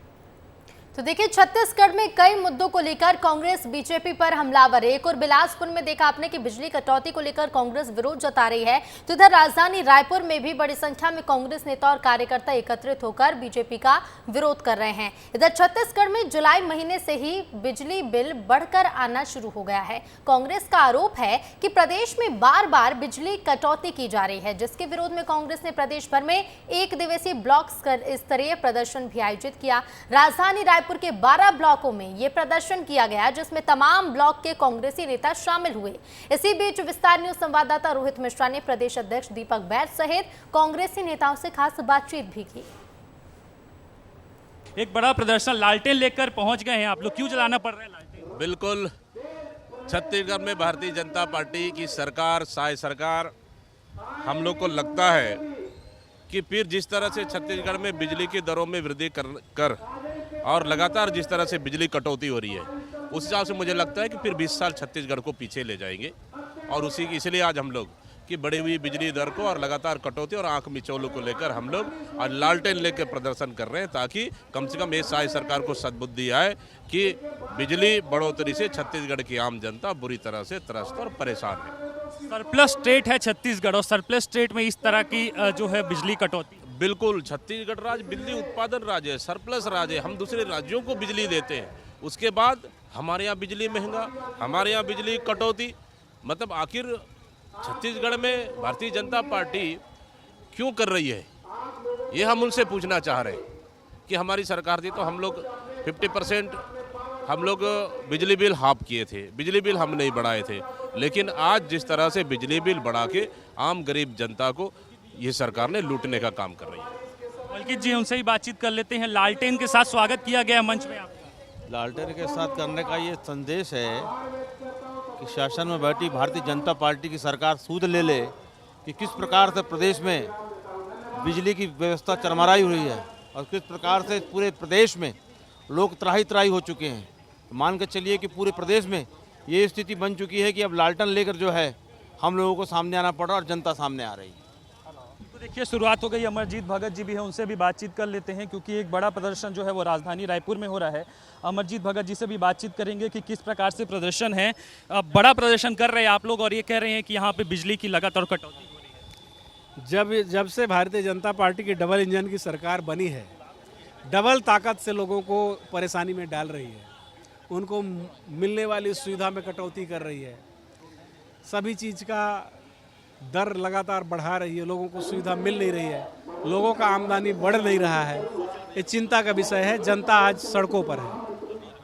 तो देखिए, छत्तीसगढ़ में कई मुद्दों को लेकर कांग्रेस बीजेपी पर हमलावर है। एक और बिलासपुर में देखा आपने कि बिजली कटौती को लेकर कांग्रेस विरोध जता रही है, तो इधर राजधानी रायपुर में भी बड़ी संख्या में कांग्रेस नेता और कार्यकर्ता एकत्रित होकर बीजेपी का विरोध कर रहे हैं। इधर छत्तीसगढ़ में जुलाई महीने से ही बिजली बिल बढ़कर आना शुरू हो गया है। कांग्रेस का आरोप है कि प्रदेश में बार बार बिजली कटौती की जा रही है, जिसके विरोध में कांग्रेस ने प्रदेश भर में 1 दिवसीय ब्लॉक स्तरीय प्रदर्शन भी आयोजित किया। राजधानी रायपुर के 12 ब्लॉकों में यह प्रदर्शन किया गया, जिसमें तमाम ब्लॉक के कांग्रेसी नेता शामिल हुए। इसी बीच विस्तार न्यूज संवाददाता रोहित मिश्रा ने प्रदेश अध्यक्ष दीपक बैज सहित कांग्रेसी नेताओं से खास बातचीत भी की। एक बड़ा प्रदर्शन लालटेन लेकर पहुंच गए हैं आप लोग, क्यों जलाना पड़ रहा है लालटेन? बिल्कुल, छत्तीसगढ़ में भारतीय जनता पार्टी की सरकार, साय सरकार, हम लोग को लगता है कि फिर जिस तरह से छत्तीसगढ़ में बिजली की दरों में वृद्धि कर और लगातार जिस तरह से बिजली कटौती हो रही है, उस हिसाब से मुझे लगता है कि फिर 20 साल छत्तीसगढ़ को पीछे ले जाएंगे और इसलिए आज हम लोग कि बढ़ी हुई बिजली दर को और लगातार कटौती और आंख मिचौलों को लेकर हम लोग आज लालटेन लेकर प्रदर्शन कर रहे हैं, ताकि कम से कम इस साई सरकार को सद्बुद्धि आए कि बिजली बढ़ोतरी से छत्तीसगढ़ की आम जनता बुरी तरह से त्रस्त और परेशान है। सरप्लस स्टेट है छत्तीसगढ़ और सरप्लस स्टेट में इस तरह की जो है बिजली कटौती। बिल्कुल, छत्तीसगढ़ राज्य बिजली उत्पादन राज्य है, सरप्लस राज्य है। हम दूसरे राज्यों को बिजली देते हैं, उसके बाद हमारे यहाँ बिजली महंगा, हमारे यहाँ बिजली कटौती। मतलब आखिर छत्तीसगढ़ में भारतीय जनता पार्टी क्यों कर रही है, ये हम उनसे पूछना चाह रहे हैं। कि हमारी सरकार थी तो हम लोग 50% हम लोग बिजली बिल हाफ किए थे, बिजली बिल हम नहीं बढ़ाए थे। लेकिन आज जिस तरह से बिजली बिल बढ़ा के आम गरीब जनता को ये सरकार ने लूटने का काम कर रही है। बल्कि जी उनसे ही बातचीत कर लेते हैं। लालटेन के साथ स्वागत किया गया मंच में आपका। लालटेन के साथ करने का ये संदेश है कि शासन में बैठी भारतीय जनता पार्टी की सरकार सूद ले ले कि किस प्रकार से प्रदेश में बिजली की व्यवस्था चरमराई हुई है और किस प्रकार से पूरे प्रदेश में लोग त्राही त्राही हो चुके हैं। मान के चलिए कि पूरे प्रदेश में ये स्थिति बन चुकी है कि अब लालटेन लेकर जो है हम लोगों को सामने आना पड़ रहा और जनता सामने आ रही है। तो देखिए शुरुआत हो गई। अमरजीत भगत जी भी है, उनसे भी बातचीत कर लेते हैं क्योंकि एक बड़ा प्रदर्शन जो है वो राजधानी रायपुर में हो रहा है। अमरजीत भगत जी से भी बातचीत करेंगे कि किस प्रकार से प्रदर्शन है। बड़ा प्रदर्शन कर रहे हैं आप लोग और ये कह रहे हैं कि यहाँ पे बिजली की लगातार कटौती हो रही है। जब से भारतीय जनता पार्टी की डबल इंजन की सरकार बनी है, डबल ताकत से लोगों को परेशानी में डाल रही है, उनको मिलने वाली सुविधा में कटौती कर रही है, सभी चीज़ का दर लगातार बढ़ा रही है, लोगों को सुविधा मिल नहीं रही है, लोगों का आमदनी बढ़ नहीं रहा है। ये चिंता का विषय है। जनता आज सड़कों पर है।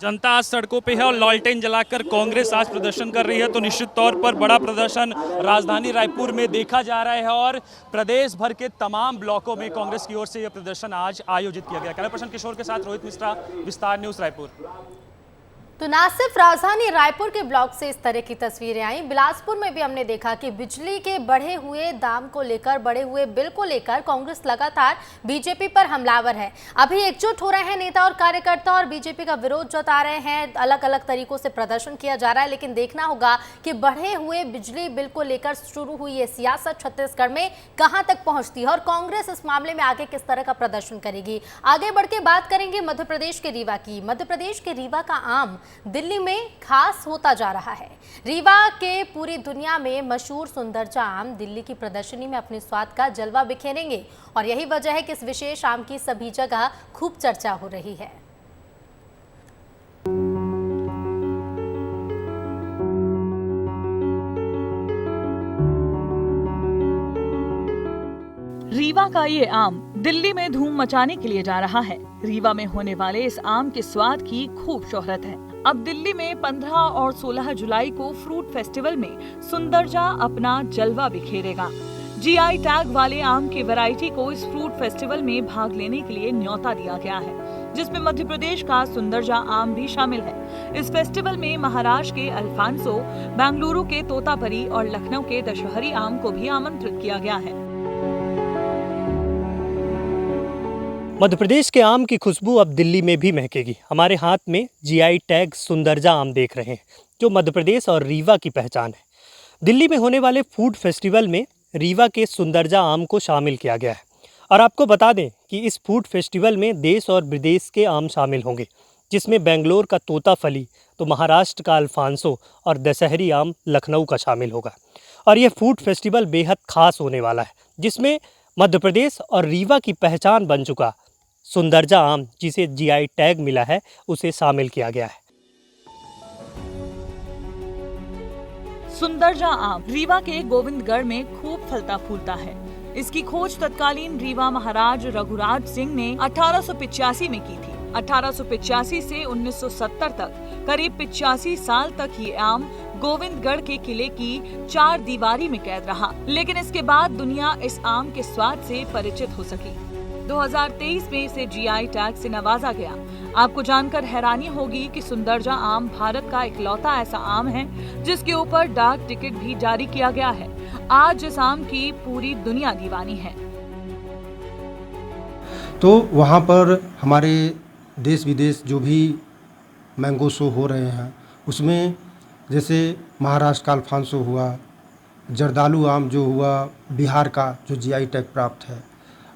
जनता आज सड़कों पे है और लालटेन जलाकर कांग्रेस आज प्रदर्शन कर रही है। तो निश्चित तौर पर बड़ा प्रदर्शन राजधानी रायपुर में देखा जा रहा है और प्रदेश भर के तमाम ब्लॉकों में कांग्रेस की ओर से यह प्रदर्शन आज आयोजित किया गया। कैमरा पर्सन किशोर के साथ रोहित मिश्रा, विस्तार न्यूज रायपुर। तो ना सिर्फ राजधानी रायपुर के ब्लॉक से इस तरह की तस्वीरें आई, बिलासपुर में भी हमने देखा कि बिजली के बढ़े हुए दाम को लेकर, बढ़े हुए बिल को लेकर कांग्रेस लगातार बीजेपी पर हमलावर है। अभी एकजुट हो रहे हैं नेता और कार्यकर्ता और बीजेपी का विरोध जता रहे हैं। अलग अलग तरीकों से प्रदर्शन किया जा रहा है, लेकिन देखना होगा कि बढ़े हुए बिजली बिल को लेकर शुरू हुई ये सियासत छत्तीसगढ़ में कहां तक पहुंचती है और कांग्रेस इस मामले में आगे किस तरह का प्रदर्शन करेगी। आगे बढ़ के बात करेंगे मध्य प्रदेश के रीवा की। मध्य प्रदेश के रीवा का आम दिल्ली में खास होता जा रहा है। रीवा के पूरी दुनिया में मशहूर सुंदरजा आम दिल्ली की प्रदर्शनी में अपने स्वाद का जलवा बिखेरेंगे और यही वजह है कि इस विशेष आम की सभी जगह खूब चर्चा हो रही है। रीवा का ये आम दिल्ली में धूम मचाने के लिए जा रहा है। रीवा में होने वाले इस आम के स्वाद की खूब शोहरत है। अब दिल्ली में 15 और 16 जुलाई को फ्रूट फेस्टिवल में सुंदरजा अपना जलवा बिखेरेगा। जीआई टैग वाले आम की वैरायटी को इस फ्रूट फेस्टिवल में भाग लेने के लिए न्योता दिया गया है, जिसमें मध्य प्रदेश का सुंदरजा आम भी शामिल है। इस फेस्टिवल में महाराष्ट्र के अल्फांसो, बेंगलुरु के तोतापरी और लखनऊ के दशहरी आम को भी आमंत्रित किया गया है। मध्य प्रदेश के आम की खुशबू अब दिल्ली में भी महकेगी। हमारे हाथ में जीआई टैग सुंदरजा आम देख रहे हैं, जो मध्य प्रदेश और रीवा की पहचान है। दिल्ली में होने वाले फूड फेस्टिवल में रीवा के सुंदरजा आम को शामिल किया गया है और आपको बता दें कि इस फूड फेस्टिवल में देश और विदेश के आम शामिल होंगे, जिसमें बेंगलोर का तोताफली, तो महाराष्ट्र का अल्फांसो और दशहरी आम लखनऊ का शामिल होगा। और यह फूड फेस्टिवल बेहद खास होने वाला है, जिसमें मध्य प्रदेश और रीवा की पहचान बन चुका सुंदरजा आम, जिसे जीआई टैग मिला है, उसे शामिल किया गया है। सुंदरजा आम रीवा के गोविंदगढ़ में खूब फलता फूलता है। इसकी खोज तत्कालीन रीवा महाराज रघुराज सिंह ने 1885 में की थी। 1885 से 1970 तक करीब 85 साल तक ये आम गोविंदगढ़ के किले की 4 दीवारी में कैद रहा, लेकिन इसके बाद दुनिया इस आम के स्वाद से परिचित हो सकी। 2023 में इसे जीआई टैग से नवाजा गया। आपको जानकर हैरानी होगी कि सुंदरजा आम भारत का इकलौता ऐसा आम है जिसके ऊपर डाक टिकट भी जारी किया गया है। आज इस आम की पूरी दुनिया दीवानी है। तो वहाँ पर हमारे देश विदेश जो भी मैंगो शो हो रहे हैं, उसमें जैसे महाराष्ट्र का अल्फांसो हुआ, जर्दालू आम जो हुआ बिहार का, जो जीआई टैग प्राप्त है,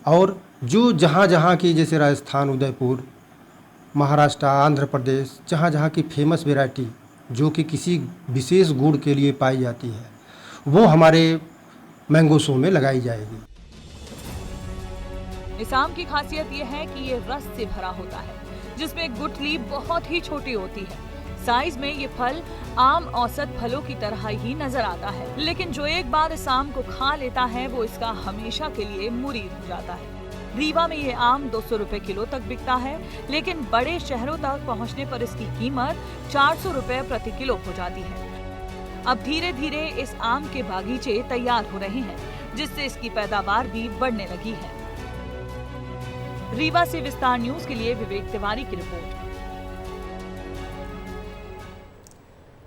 और जो जहाँ जहाँ की, जैसे राजस्थान, उदयपुर, महाराष्ट्र, आंध्र प्रदेश, जहाँ जहाँ की फेमस वैरायटी जो कि किसी विशेष गुड़ के लिए पाई जाती है, वो हमारे मैंगो शो में लगाई जाएगी। इस आम की खासियत ये है कि ये रस से भरा होता है, जिसमें गुठली बहुत ही छोटी होती है। साइज में ये फल आम औसत फलों की तरह ही नजर आता है, लेकिन जो एक बार इस आम को खा लेता है वो इसका हमेशा के लिए मुरीद हो जाता है। रीवा में ये आम 200 रुपए किलो तक बिकता है, लेकिन बड़े शहरों तक पहुंचने पर इसकी कीमत 400 रुपए प्रति किलो हो जाती है। अब धीरे धीरे इस आम के बागीचे तैयार हो रहे हैं, जिससे इसकी पैदावार भी बढ़ने लगी है। रीवा से विस्तार न्यूज के लिए विवेक तिवारी की रिपोर्ट।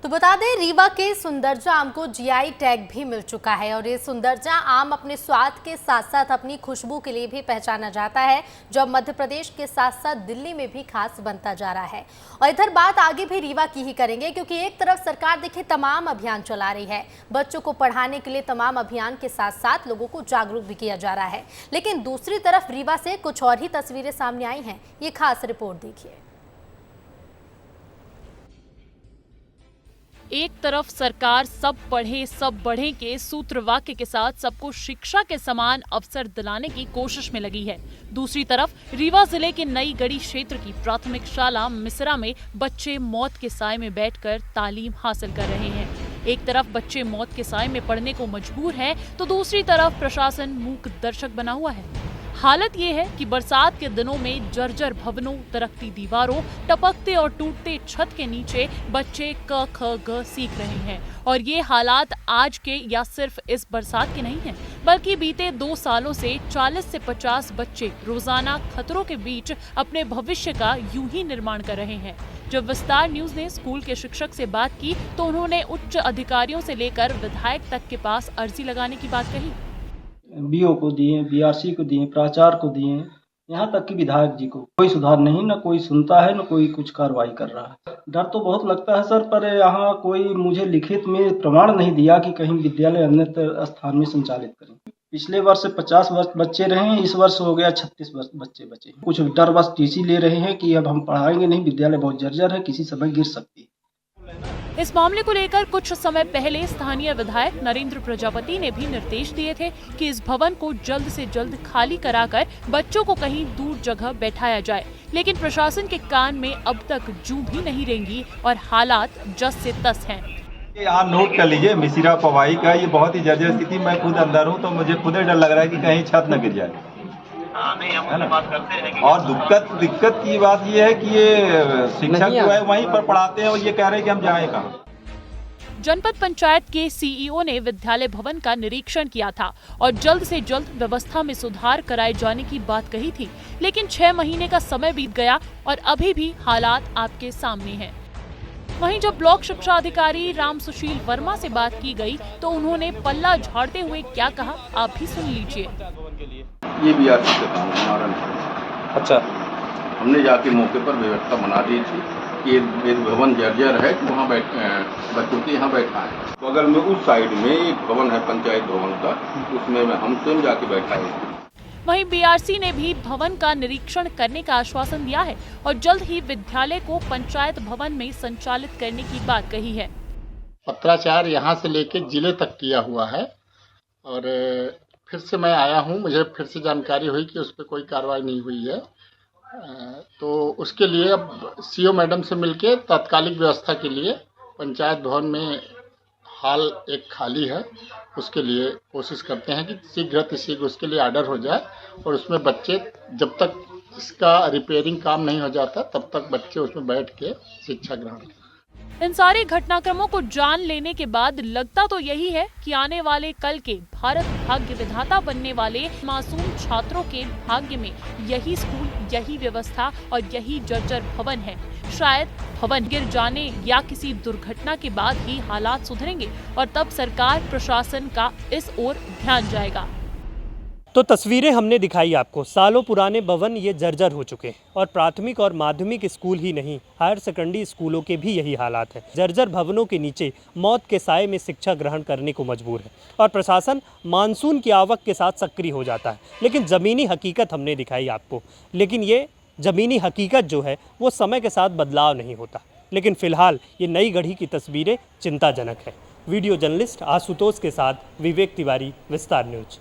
तो बता दें, रीवा के सुंदरजा आम को जीआई टैग भी मिल चुका है और ये सुंदरजा आम अपने स्वाद के साथ साथ अपनी खुशबू के लिए भी पहचाना जाता है, जो अब मध्य प्रदेश के साथ साथ दिल्ली में भी खास बनता जा रहा है। और इधर बात आगे भी रीवा की ही करेंगे, क्योंकि एक तरफ सरकार देखिए तमाम अभियान चला रही है, बच्चों को पढ़ाने के लिए तमाम अभियान के साथ साथ लोगों को जागरूक भी किया जा रहा है, लेकिन दूसरी तरफ रीवा से कुछ और ही तस्वीरें सामने आई हैं। ये खास रिपोर्ट देखिए। एक तरफ सरकार सब पढ़े सब बढ़े के सूत्र वाक्य के साथ सबको शिक्षा के समान अवसर दिलाने की कोशिश में लगी है। दूसरी तरफ रीवा जिले के नई गढ़ी क्षेत्र की प्राथमिक शाला मिसरा में बच्चे मौत के साए में बैठकर तालीम हासिल कर रहे हैं। एक तरफ बच्चे मौत के साए में पढ़ने को मजबूर हैं, तो दूसरी तरफ प्रशासन मूक दर्शक बना हुआ है। हालत ये है कि बरसात के दिनों में जर्जर भवनों, दरकती दीवारों, टपकते और टूटते छत के नीचे बच्चे क ख ग सीख रहे हैं। और ये हालात आज के या सिर्फ इस बरसात के नहीं हैं, बल्कि बीते 2 सालों से 40 से 50 बच्चे रोजाना खतरों के बीच अपने भविष्य का यूं ही निर्माण कर रहे हैं। जब विस्तार न्यूज ने स्कूल के शिक्षक से बात की तो उन्होंने उच्च अधिकारियों से लेकर विधायक तक के पास अर्जी लगाने की बात कही। बीओ को दिए, बीआरसी को दिए, प्राचार्य को दिए, यहाँ तक कि विधायक जी को कोई सुधार नहीं, न कोई सुनता है न कोई कुछ कार्रवाई कर रहा है। डर तो बहुत लगता है सर, पर यहाँ कोई मुझे लिखित में प्रमाण नहीं दिया कि कहीं विद्यालय अन्य स्थान में संचालित करें। पिछले वर्ष 50 बच्चे रहे हैं, इस वर्ष हो गया 36 बच्चे बचे। कुछ डर बस टीसी ले रहे हैं कि अब हम पढ़ाएंगे नहीं, विद्यालय बहुत जर्जर है, किसी समय गिर सकती है। इस मामले को लेकर कुछ समय पहले स्थानीय विधायक नरेंद्र प्रजापति ने भी निर्देश दिए थे कि इस भवन को जल्द से जल्द खाली कराकर बच्चों को कहीं दूर जगह बैठाया जाए, लेकिन प्रशासन के कान में अब तक जूं भी नहीं रेंगी और हालात जस से तस हैं। आप नोट कर लीजिए, मिसिरा पवाई का ये बहुत ही जर्जर स्थिति। मैं खुद अंदर हूँ तो मुझे खुद डर लग रहा है कि कहीं छत न गिर जाए। और दिक्कत की बात ये है कि ये शिक्षक जो है वहीं पर पढ़ाते हैं और ये कह रहे हैं कि हम जाएं कहाँ। जनपद पंचायत के सीईओ ने विद्यालय भवन का निरीक्षण किया था और जल्द से जल्द व्यवस्था में सुधार कराए जाने की बात कही थी, लेकिन 6 महीने का समय बीत गया और अभी भी हालात आपके सामने हैं। वहीं जब ब्लॉक शिक्षा अधिकारी राम सुशील वर्मा से बात की गई तो उन्होंने पल्ला झाड़ते हुए क्या कहा, आप भी सुन लीजिए। ये बीआरसी का काम हमारा नहीं। अच्छा, हमने जाके मौके पर व्यवस्था बना दी थी कि ये भवन जर्जर है, वहाँ बच्चों के यहाँ बैठा है। तो अगर मैं उस साइड में एक भवन है पंचायत भवन का, उसमें हम स्वयं जाके बैठा है। वहीं बीआरसी ने भी भवन का निरीक्षण करने का आश्वासन दिया है और जल्द ही विद्यालय को पंचायत भवन में संचालित करने की बात कही है। पत्राचार यहाँ से लेके जिले तक किया हुआ है और फिर से मैं आया हूँ, मुझे फिर से जानकारी हुई कि उस पर कोई कार्रवाई नहीं हुई है। तो उसके लिए अब सीओ मैडम से मिलके तात्कालिक व्यवस्था के लिए पंचायत भवन में हाल एक खाली है, उसके लिए कोशिश करते हैं कि शीघ्र उसके लिए आर्डर हो जाए और उसमें बच्चे, जब तक इसका रिपेयरिंग काम नहीं हो जाता तब तक बच्चे उसमें बैठ के शिक्षा ग्रहण करें। इन सारे घटनाक्रमों को जान लेने के बाद लगता तो यही है कि आने वाले कल के भारत भाग्य विधाता बनने वाले मासूम छात्रों के भाग्य में यही स्कूल, यही व्यवस्था और यही जर्जर भवन है। शायद भवन गिर जाने या किसी दुर्घटना के बाद ही हालात सुधरेंगे और तब सरकार प्रशासन का इस ओर ध्यान जाएगा। तो तस्वीरें हमने दिखाई आपको। सालों पुराने भवन ये जर्जर हो चुके हैं और प्राथमिक और माध्यमिक स्कूल ही नहीं, हायर सेकेंडरी स्कूलों के भी यही हालात है। जर्जर भवनों के नीचे मौत के साए में शिक्षा ग्रहण करने को मजबूर है और प्रशासन मानसून की आवक के साथ सक्रिय हो जाता है। लेकिन ज़मीनी हकीकत हमने दिखाई आपको, लेकिन ये ज़मीनी हकीकत जो है वो समय के साथ बदलाव नहीं होता। लेकिन फ़िलहाल ये नई घड़ी की तस्वीरें चिंताजनक है। वीडियो जर्नलिस्ट आशुतोष के साथ विवेक तिवारी, विस्तार न्यूज।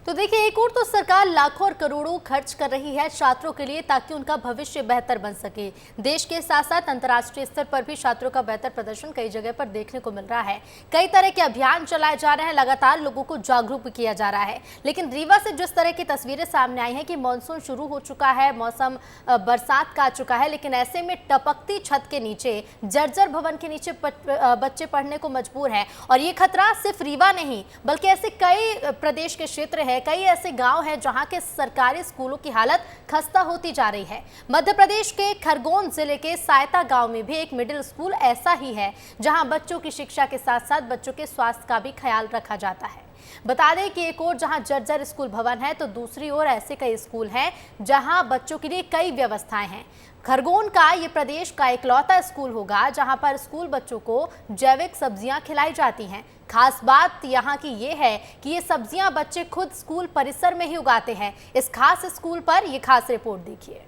तो देखिए, एक और तो सरकार लाखों और करोड़ों खर्च कर रही है छात्रों के लिए ताकि उनका भविष्य बेहतर बन सके। देश के साथ साथ अंतर्राष्ट्रीय स्तर पर भी छात्रों का बेहतर प्रदर्शन कई जगह पर देखने को मिल रहा है। कई तरह के अभियान चलाए जा रहे हैं, लगातार लोगों को जागरूक किया जा रहा है। लेकिन रीवा से जिस तरह की तस्वीरें सामने आई हैं कि मानसून शुरू हो चुका है, मौसम बरसात का आ चुका है, लेकिन ऐसे में टपकती छत के नीचे, जर्जर भवन के नीचे बच्चे पढ़ने को मजबूर है। और ये खतरा सिर्फ रीवा नहीं बल्कि ऐसे कई प्रदेश के क्षेत्र है, कई ऐसे गांव हैं जहां के सरकारी स्कूलों की हालत खस्ता होती जा रही है। मध्य प्रदेश के खरगोन जिले के सायता गांव में भी एक मिडिल स्कूल ऐसा ही है जहां बच्चों की शिक्षा के साथ साथ बच्चों के स्वास्थ्य का भी ख्याल रखा जाता है। बता दें कि एक और जहां जर्जर स्कूल भवन है तो दूसरी ओर ऐसे कई स्कूल हैं जहां बच्चों के लिए कई व्यवस्थाएं हैं। खरगोन का ये प्रदेश का इकलौता स्कूल होगा जहां पर स्कूल बच्चों को जैविक सब्जियां खिलाई जाती हैं। खास बात यहाँ की ये है कि ये सब्जियां बच्चे खुद स्कूल परिसर में ही उगाते हैं। इस खास स्कूल पर ये खास रिपोर्ट देखिए।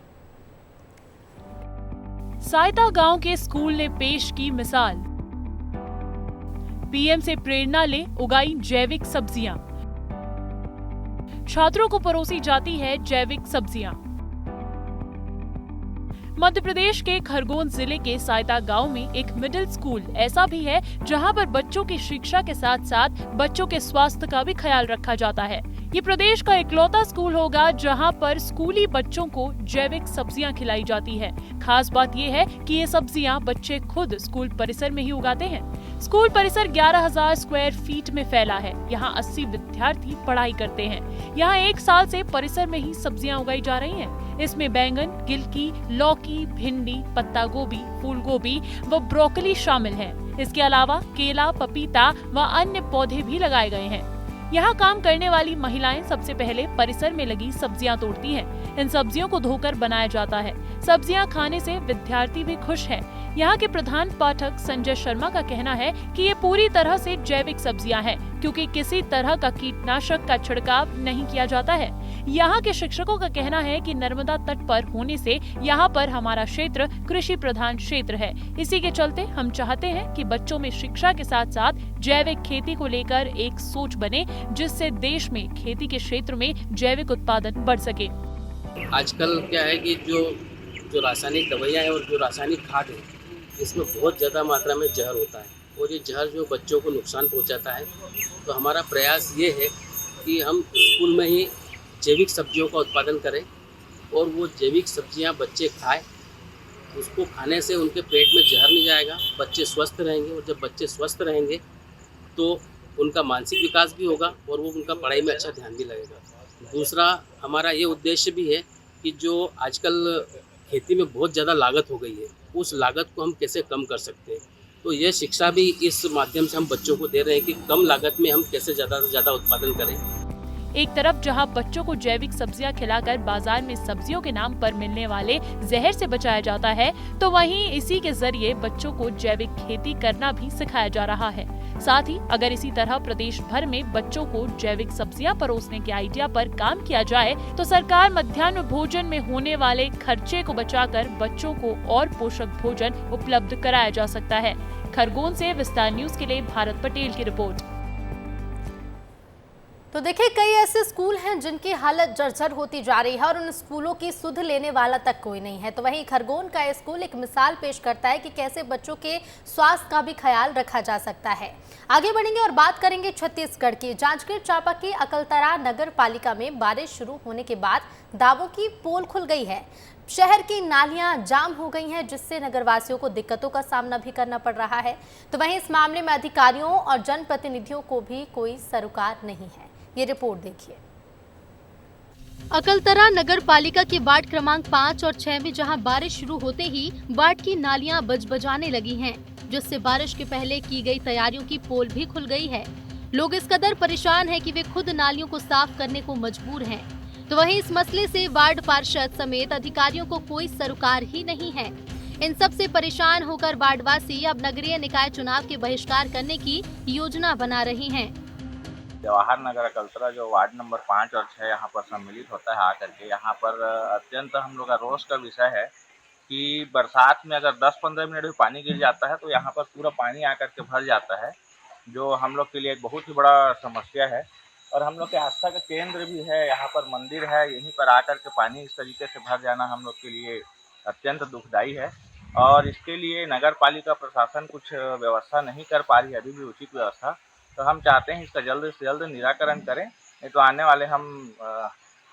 सायता गांव के स्कूल ने पेश की मिसाल। पीएम से प्रेरणा ले उगाई जैविक सब्जियां। छात्रों को परोसी जाती है जैविक सब्जियां। मध्य प्रदेश के खरगोन जिले के सायता गांव में एक मिडिल स्कूल ऐसा भी है जहां पर बच्चों की शिक्षा के साथ साथ बच्चों के स्वास्थ्य का भी ख्याल रखा जाता है। ये प्रदेश का इकलौता स्कूल होगा जहां पर स्कूली बच्चों को जैविक सब्जियां खिलाई जाती है। खास बात ये है कि ये सब्जियां बच्चे खुद स्कूल परिसर में ही उगाते हैं। स्कूल परिसर 11,000 स्क्वायर फीट में फैला है। यहाँ 80 विद्यार्थी पढ़ाई करते हैं। यहाँ 1 साल से परिसर में ही सब्जियां उगाई जा रही हैं। इसमें बैंगन, गिलकी, लौकी, भिंडी, पत्ता गोभी, फूल गोभी व ब्रोकली शामिल है। इसके अलावा केला, पपीता व अन्य पौधे भी लगाए गए हैं। यहाँ काम करने वाली महिलाएं सबसे पहले परिसर में लगी सब्जियां तोड़ती हैं। इन सब्जियों को धोकर बनाया जाता है। सब्जियां खाने से विद्यार्थी भी खुश हैं। यहाँ के प्रधान पाठक संजय शर्मा का कहना है कि ये पूरी तरह से जैविक सब्जियां हैं क्योंकि किसी तरह का कीटनाशक का छिड़काव नहीं किया जाता है। यहाँ के शिक्षकों का कहना है कि नर्मदा तट पर होने से यहाँ पर हमारा क्षेत्र कृषि प्रधान क्षेत्र है। इसी के चलते हम चाहते हैं कि बच्चों में शिक्षा के साथ साथ जैविक खेती को लेकर एक सोच बने जिससे देश में खेती के क्षेत्र में जैविक उत्पादन बढ़ सके। आजकल क्या है कि जो रासायनिक दवाइयाँ हैं और जो रासायनिक खाद है इसमें बहुत ज़्यादा मात्रा में जहर होता है और ये जहर जो बच्चों को नुकसान पहुंचाता है। तो हमारा प्रयास ये है कि हम स्कूल में ही जैविक सब्जियों का उत्पादन करें और वो जैविक सब्जियां बच्चे खाएं। उसको खाने से उनके पेट में जहर नहीं जाएगा, बच्चे स्वस्थ रहेंगे और जब बच्चे स्वस्थ रहेंगे तो उनका मानसिक विकास भी होगा और वो उनका पढ़ाई में अच्छा ध्यान भी लगेगा। दूसरा हमारा ये उद्देश्य भी है कि जो आजकल खेती में बहुत ज़्यादा लागत हो गई है, उस लागत को हम कैसे कम कर सकते हैं। तो ये शिक्षा भी इस माध्यम से हम बच्चों को दे रहे हैं कि कम लागत में हम कैसे ज़्यादा से ज़्यादा उत्पादन करें। एक तरफ जहां बच्चों को जैविक सब्जियां खिलाकर बाजार में सब्जियों के नाम पर मिलने वाले जहर से बचाया जाता है, तो वहीं इसी के जरिए बच्चों को जैविक खेती करना भी सिखाया जा रहा है। साथ ही अगर इसी तरह प्रदेश भर में बच्चों को जैविक सब्जियां परोसने के आइडिया पर काम किया जाए तो सरकार मध्याह्न भोजन में होने वाले खर्चे को बचाकर बच्चों को और पोषक भोजन उपलब्ध कराया जा सकता है। खरगोन से विस्तार न्यूज के लिए भारत पटेल की रिपोर्ट। तो देखिए, कई ऐसे स्कूल हैं जिनकी हालत जर्जर होती जा रही है और उन स्कूलों की सुध लेने वाला तक कोई नहीं है। तो वहीं खरगोन का स्कूल एक मिसाल पेश करता है कि कैसे बच्चों के स्वास्थ्य का भी ख्याल रखा जा सकता है। आगे बढ़ेंगे और बात करेंगे छत्तीसगढ़ की। जांजगीर चांपा की अकलतरा नगर पालिका में बारिश शुरू होने के बाद दावों की पोल खुल गई है। शहर की नालियां जाम हो गई हैं जिससे नगरवासियों को दिक्कतों का सामना भी करना पड़ रहा है। तो वहीं इस मामले में अधिकारियों और जनप्रतिनिधियों को भी कोई सरोकार नहीं है। ये रिपोर्ट देखिए। अकलतरा नगर पालिका के वार्ड क्रमांक 5 और 6 में जहां बारिश शुरू होते ही वार्ड की नालियां बजबजाने लगी हैं, जिससे बारिश के पहले की गई तैयारियों की पोल भी खुल गई है। लोग इस कदर परेशान हैं कि वे खुद नालियों को साफ करने को मजबूर हैं। तो वहीं इस मसले से वार्ड पार्षद समेत अधिकारियों को कोई सरोकार ही नहीं है। इन सब से परेशान होकर वार्डवासी अब नगरीय निकाय चुनाव के बहिष्कार करने की योजना बना रही हैं। जवाहर नगर कल्चरा जो वार्ड नंबर 5 और 6 यहाँ पर सम्मिलित होता है आकर के, यहाँ पर अत्यंत हम लोग का रोष का विषय है कि बरसात में अगर 10-15 मिनट भी पानी गिर जाता है तो यहाँ पर पूरा पानी आकर के भर जाता है, जो हम लोग के लिए एक बहुत ही बड़ा समस्या है। और हम लोग के आस्था का केंद्र भी है, यहाँ पर मंदिर है, यहीं पर आकर के पानी इस तरीके से भर जाना हम लोग के लिए अत्यंत दुखदायी है। और इसके लिए नगर पालिका प्रशासन कुछ व्यवस्था नहीं कर पा रही है, अभी भी उचित व्यवस्था। तो हम चाहते हैं इसका जल्द से जल्द निराकरण करें, नहीं तो आने वाले हम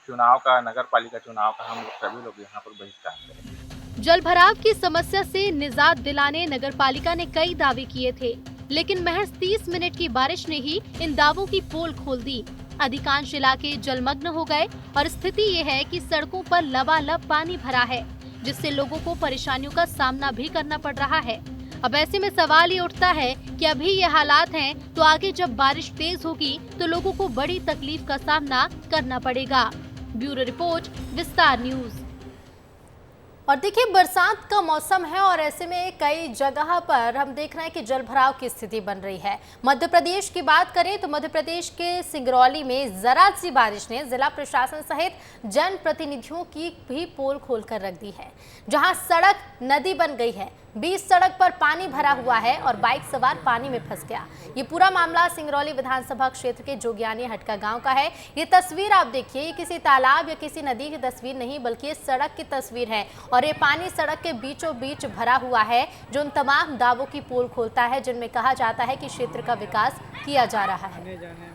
चुनाव का, नगर पालिका चुनाव का हम सभी लोग यहाँ पर बहिष्कार करें। जल भराव की समस्या से निजात दिलाने नगर पालिका ने कई दावे किए थे, लेकिन महज 30 मिनट की बारिश ने ही इन दावों की पोल खोल दी। अधिकांश इलाके जलमग्न हो गए और स्थिति ये है कि सड़कों पर लबालब पानी भरा है, जिससे लोगों को परेशानियों का सामना भी करना पड़ रहा है। अब ऐसे में सवाल ये उठता है कि अभी ये हालात हैं तो आगे जब बारिश तेज होगी तो लोगों को बड़ी तकलीफ का सामना करना पड़ेगा। ब्यूरो रिपोर्ट, विस्तार न्यूज। और देखिए, बरसात का मौसम है और ऐसे में कई जगह पर हम देख रहे हैं कि जलभराव की स्थिति बन रही है। मध्य प्रदेश की बात करें तो मध्य प्रदेश के सिंगरौली में जरा सी बारिश ने जिला प्रशासन सहित जनप्रतिनिधियों की भी पोल खोलकर रख दी है। जहां सड़क नदी बन गई है, 20 सड़क पर पानी भरा हुआ है और बाइक सवार पानी में फंस गया। ये पूरा मामला सिंगरौली विधानसभा क्षेत्र के जोगियानी हटका गांव का है। ये तस्वीर आप देखिए, ये किसी तालाब या किसी नदी की तस्वीर नहीं बल्कि ये सड़क की तस्वीर है और ये पानी सड़क के बीचों बीच भरा हुआ है, जो उन तमाम दावों की पोल खोलता है जिनमें कहा जाता है कि क्षेत्र का विकास किया जा रहा है।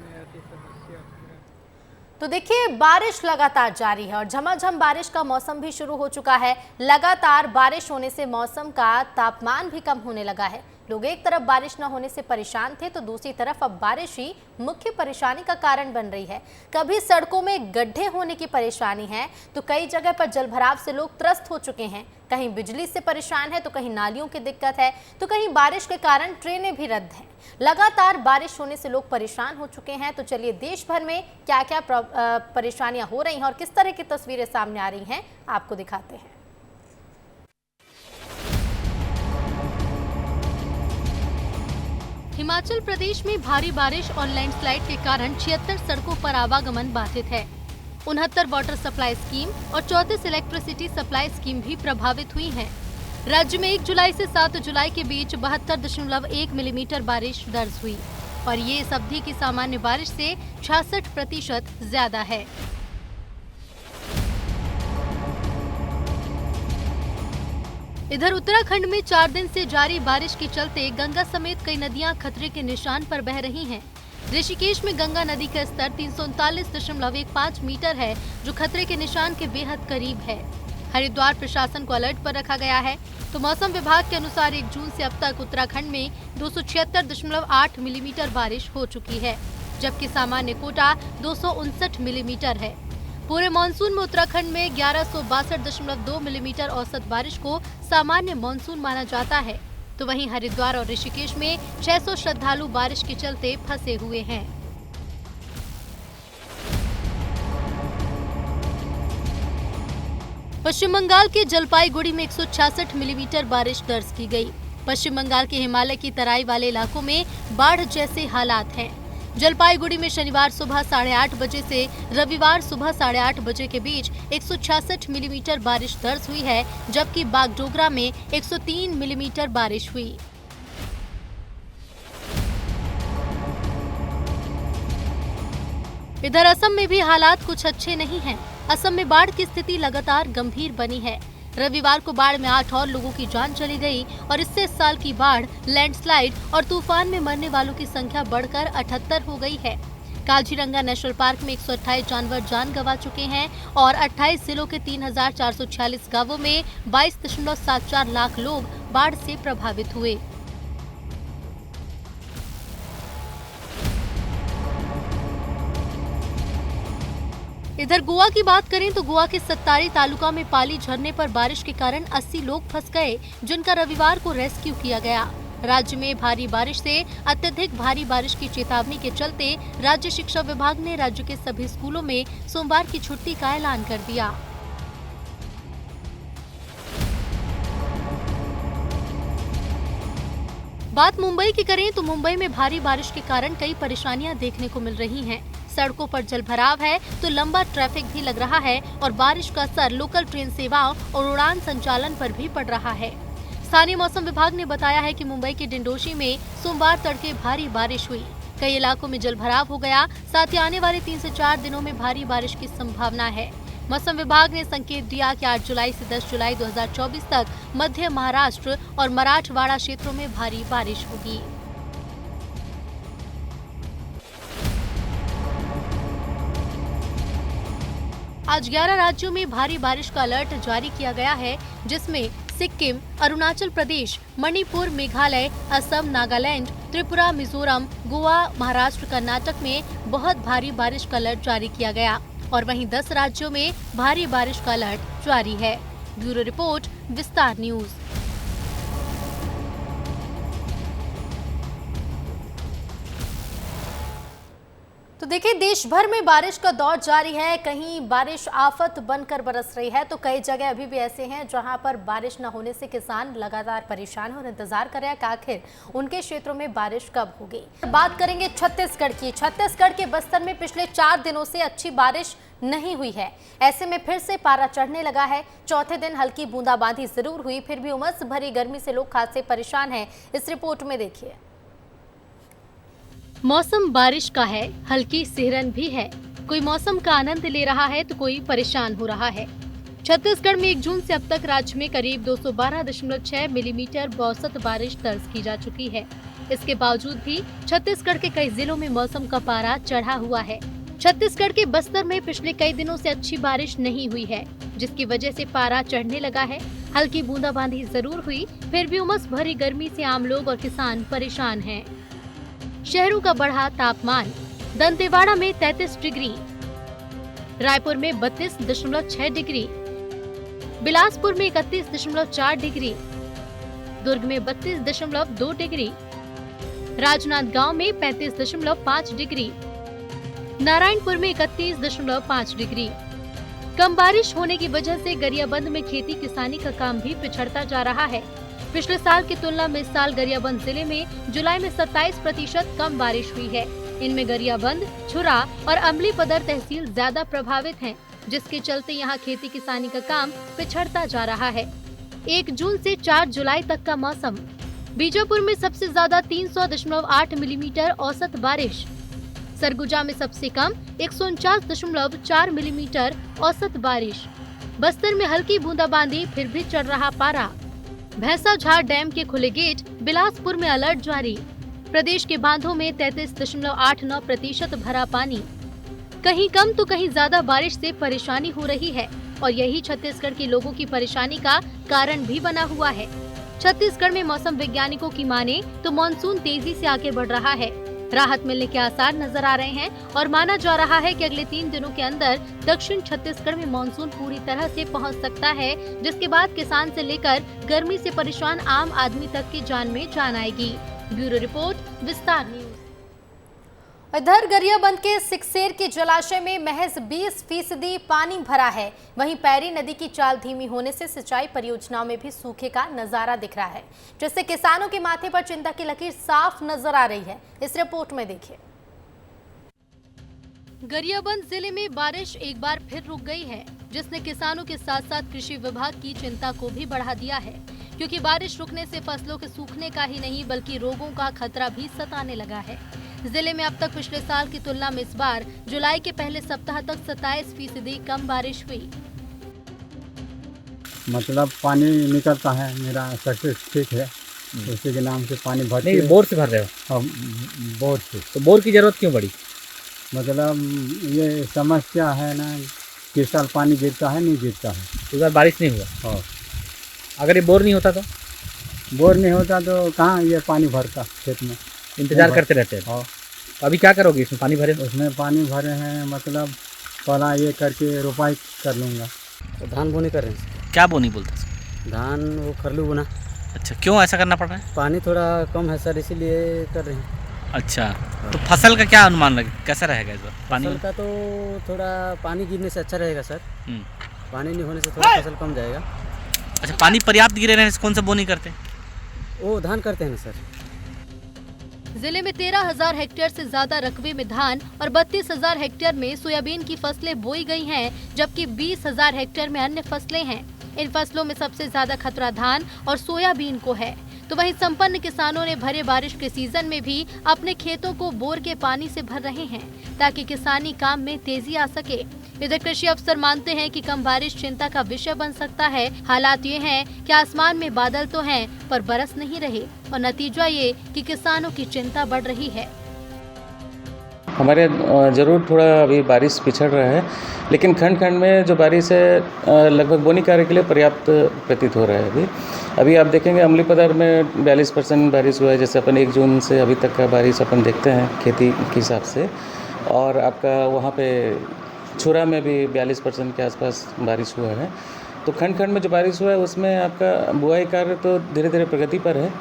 तो देखिए, बारिश लगातार जारी है और झमाझम बारिश का मौसम भी शुरू हो चुका है। लगातार बारिश होने से मौसम का तापमान भी कम होने लगा है। लोग एक तरफ बारिश न होने से परेशान थे तो दूसरी तरफ अब बारिश ही मुख्य परेशानी का कारण बन रही है। कभी सड़कों में गड्ढे होने की परेशानी है तो कई जगह पर जलभराव से लोग त्रस्त हो चुके हैं। कहीं बिजली से परेशान है तो कहीं नालियों की दिक्कत है तो कहीं बारिश के कारण ट्रेनें भी रद्द हैं। लगातार बारिश होने से लोग परेशान हो चुके हैं। तो चलिए, देश भर में क्या क्या परेशानियां हो रही हैं और किस तरह की तस्वीरें सामने आ रही हैं आपको दिखाते हैं। हिमाचल प्रदेश में भारी बारिश और लैंडस्लाइड के कारण 76 सड़कों पर आवागमन बाधित है। 69 वाटर सप्लाई स्कीम और 34 इलेक्ट्रिसिटी सप्लाई स्कीम भी प्रभावित हुई हैं। राज्य में 1 जुलाई से 7 जुलाई के बीच 72.1 मिलीमीटर बारिश दर्ज हुई और ये इस अवधि की सामान्य बारिश से 66% ज्यादा है। इधर उत्तराखंड में 4 दिन से जारी बारिश के चलते गंगा समेत कई नदियां खतरे के निशान पर बह रही हैं। ऋषिकेश में गंगा नदी का स्तर 339.15 मीटर है, जो खतरे के निशान के बेहद करीब है। हरिद्वार प्रशासन को अलर्ट पर रखा गया है। तो मौसम विभाग के अनुसार 1 जून से अब तक उत्तराखंड में 276.8 मिलीमीटर बारिश हो चुकी है, जबकि सामान्य कोटा 259 मिलीमीटर है। पूरे मानसून में उत्तराखंड में 1162.2 मिलीमीटर औसत बारिश को सामान्य मानसून माना जाता है। तो वहीं हरिद्वार और ऋषिकेश में 600 श्रद्धालु बारिश के चलते फंसे हुए हैं। पश्चिम बंगाल के जलपाईगुड़ी में 166 मिलीमीटर बारिश दर्ज की गई। पश्चिम बंगाल के हिमालय की तराई वाले इलाकों में बाढ़ जैसे हालात हैं। जलपाईगुड़ी में शनिवार सुबह 8:30 बजे से रविवार सुबह 8:30 बजे के बीच 166 मिलीमीटर बारिश दर्ज हुई है, जबकि बागडोगरा में 103 मिलीमीटर बारिश हुई। इधर असम में भी हालात कुछ अच्छे नहीं हैं। असम में बाढ़ की स्थिति लगातार गंभीर बनी है। रविवार को बाढ़ में 8 और लोगों की जान चली गई और इससे इस साल की बाढ़, लैंडस्लाइड और तूफान में मरने वालों की संख्या बढ़कर 78 हो गई है। काजीरंगा नेशनल पार्क में 128 जानवर जान गंवा चुके हैं और 28 जिलों के 3,446 गांवों में 22.74 लाख लोग बाढ़ से प्रभावित हुए। इधर गोवा की बात करें तो गोवा के सत्तारी तालुका में पाली झरने पर बारिश के कारण 80 लोग फंस गए, जिनका रविवार को रेस्क्यू किया गया। राज्य में भारी बारिश से अत्यधिक भारी बारिश की चेतावनी के चलते राज्य शिक्षा विभाग ने राज्य के सभी स्कूलों में सोमवार की छुट्टी का ऐलान कर दिया। बात मुंबई की करें तो मुंबई में भारी बारिश के कारण कई परेशानियां देखने को मिल रही हैं। सड़कों पर जलभराव है तो लंबा ट्रैफिक भी लग रहा है और बारिश का असर लोकल ट्रेन सेवाओं और उड़ान संचालन पर भी पड़ रहा है। स्थानीय मौसम विभाग ने बताया है कि मुंबई के डिंडोशी में सोमवार तड़के भारी बारिश हुई। कई इलाकों में जलभराव हो गया। साथ ही आने वाले 3 से 4 दिनों में भारी बारिश की संभावना है। मौसम विभाग ने संकेत दिया कि 8 जुलाई से 10 जुलाई 2024 तक मध्य महाराष्ट्र और मराठवाड़ा क्षेत्रों में भारी बारिश होगी। आज 11 राज्यों में भारी बारिश का अलर्ट जारी किया गया है, जिसमें सिक्किम, अरुणाचल प्रदेश, मणिपुर, मेघालय, असम, नागालैंड, त्रिपुरा, मिजोरम, गोवा, महाराष्ट्र, कर्नाटक में बहुत भारी बारिश का अलर्ट जारी किया गया और वहीं 10 राज्यों में भारी बारिश का अलर्ट जारी है। ब्यूरो रिपोर्ट, विस्तार न्यूज। तो देखिए, देश भर में बारिश का दौर जारी है। कहीं बारिश आफत बनकर बरस रही है तो कई जगह अभी भी ऐसे हैं जहां पर बारिश न होने से किसान लगातार परेशान हैं और इंतजार कर रहे हैं कि आखिर उनके क्षेत्रों में बारिश कब होगी। बात करेंगे छत्तीसगढ़ की। छत्तीसगढ़ के बस्तर में पिछले 4 दिनों से अच्छी बारिश नहीं हुई है। ऐसे में फिर से पारा चढ़ने लगा है। चौथे दिन हल्की बूंदाबांदी जरूर हुई, फिर भी उमस भरी गर्मी से लोग खासे परेशान हैं। इस रिपोर्ट में देखिए। मौसम बारिश का है, हल्की सिहरन भी है। कोई मौसम का आनंद ले रहा है तो कोई परेशान हो रहा है। छत्तीसगढ़ में 1 जून से अब तक राज्य में करीब 212.6 मिलीमीटर औसत बारिश दर्ज की जा चुकी है। इसके बावजूद भी छत्तीसगढ़ के कई जिलों में मौसम का पारा चढ़ा हुआ है। छत्तीसगढ़ के बस्तर में पिछले कई दिनों से अच्छी बारिश नहीं हुई है, जिसकी वजह से पारा चढ़ने लगा है। हल्की बूंदाबांदी जरूर हुई, फिर भी उमस भरी गर्मी से आम लोग और किसान परेशान हैं। शहरों का बढ़ा तापमान। दंतेवाड़ा में 33 डिग्री, रायपुर में 32.6 डिग्री, बिलासपुर में 31.4 डिग्री, दुर्ग में 32.2 डिग्री, राजनांदगांव में 35.5 डिग्री, नारायणपुर में 31.5 डिग्री। कम बारिश होने की वजह से गरियाबंद में खेती किसानी का काम भी पिछड़ता जा रहा है। पिछले साल की तुलना में इस साल गरियाबंद जिले में जुलाई में 27% कम बारिश हुई है। इनमें गरियाबंद, छुरा और अमलीपदर तहसील ज्यादा प्रभावित हैं, जिसके चलते यहाँ खेती किसानी का काम पिछड़ता जा रहा है। 1 जून से 4 जुलाई तक का मौसम। बीजापुर में सबसे ज्यादा 300.8 मिलीमीटर औसत बारिश। सरगुजा में सबसे कम 149.4 मिलीमीटर औसत बारिश। बस्तर में हल्की बूंदाबांदी, फिर भी चढ़ रहा पारा। भैंसाझार डैम के खुले गेट। बिलासपुर में अलर्ट जारी। प्रदेश के बांधों में 33.89% भरा पानी। कहीं कम तो कहीं ज्यादा बारिश से परेशानी हो रही है और यही छत्तीसगढ़ के लोगों की परेशानी का कारण भी बना हुआ है। छत्तीसगढ़ में मौसम वैज्ञानिकों की माने तो मानसून तेजी से आगे बढ़ रहा है। राहत मिलने के आसार नजर आ रहे हैं और माना जा रहा है कि अगले 3 दिनों के अंदर दक्षिण छत्तीसगढ़ में मानसून पूरी तरह से पहुंच सकता है, जिसके बाद किसान से लेकर गर्मी से परेशान आम आदमी तक की जान में जान आएगी। ब्यूरो रिपोर्ट, विस्तार न्यूज। इधर गरियाबंद के सिकसेर के जलाशय में महज 20% पानी भरा है। वहीं पैरी नदी की चाल धीमी होने से सिंचाई परियोजनाओं में भी सूखे का नजारा दिख रहा है, जिससे किसानों के माथे पर चिंता की लकीर साफ नजर आ रही है। इस रिपोर्ट में देखिए। गरियाबंद जिले में बारिश एक बार फिर रुक गई है, जिसने किसानों के साथ साथ कृषि विभाग की चिंता को भी बढ़ा दिया है, क्योंकि बारिश रुकने से फसलों के सूखने का ही नहीं बल्कि रोगों का खतरा भी सताने लगा है। जिले में अब तक पिछले साल की तुलना में इस बार जुलाई के पहले सप्ताह तक 27% कम बारिश हुई। मतलब पानी निकलता है, मेरा सक्सेस ठीक है, उसी के नाम से पानी भर नहीं, बोर से भर रहे हो? हाँ, बोर से। तो बोर की जरूरत क्यों पड़ी? मतलब ये समस्या है ना, किस साल पानी गिरता है नहीं गिरता है, इस बार बारिश नहीं हुआ। हाँ, अगर ये बोर नहीं होता तो? बोर नहीं होता तो कहाँ ये पानी भरता खेत में, इंतजार करते रहते हैं। हाँ, तो अभी क्या करोगे? इसमें पानी भरे? उसमें पानी भरे हैं, मतलब पहला ये करके रोपाई कर लूँगा। तो धान बोनी कर रहे हैं? क्या बोनी बोलते हैं? धान वो खरलू बोना। अच्छा, क्यों ऐसा करना पड़ रहा है? पानी थोड़ा कम है सर, इसीलिए कर रहे हैं। अच्छा, तो फसल का क्या अनुमान लगे, कैसा रहेगा इस बार पानी? फसल का तो थोड़ा पानी गिरने से अच्छा रहेगा सर। पानी नहीं होने से थोड़ा फसल कम जाएगा। अच्छा, पानी पर्याप्त गिरे रहने से कौन सा बोनी करते हैं? वो धान करते हैं ना सर। जिले में 13,000 हेक्टेयर से ज्यादा रकबे में धान और 32,000 हेक्टेयर में सोयाबीन की फसलें बोई गई हैं, जबकि 20,000 हेक्टेयर में अन्य फसलें हैं। इन फसलों में सबसे ज्यादा खतरा धान और सोयाबीन को है। तो वहीं संपन्न किसानों ने भरे बारिश के सीजन में भी अपने खेतों को बोर के पानी से भर रहे हैं, ताकि किसानी काम में तेजी आ सके। इधर कृषि अफसर मानते हैं कि कम बारिश चिंता का विषय बन सकता है। हालात ये हैं कि आसमान में बादल तो हैं, पर बरस नहीं रहे, और नतीजा ये कि किसानों की चिंता बढ़ रही है। हमारे ज़रूर थोड़ा अभी बारिश पिछड़ रहा है, लेकिन खंड खंड में जो बारिश है लगभग बोनी कार्य के लिए पर्याप्त प्रतीत हो रहा है। अभी आप देखेंगे अमली पदार्थ में 42% बारिश हुआ है, जैसे अपन 1 जून से अभी तक का बारिश अपन देखते हैं खेती के हिसाब से। और आपका वहाँ पे छुरा में भी 42% के आसपास बारिश हुआ है। तो खंड खंड में जो बारिश हुआ है उसमें आपका बुआई कार्य तो धीरे धीरे प्रगति पर है।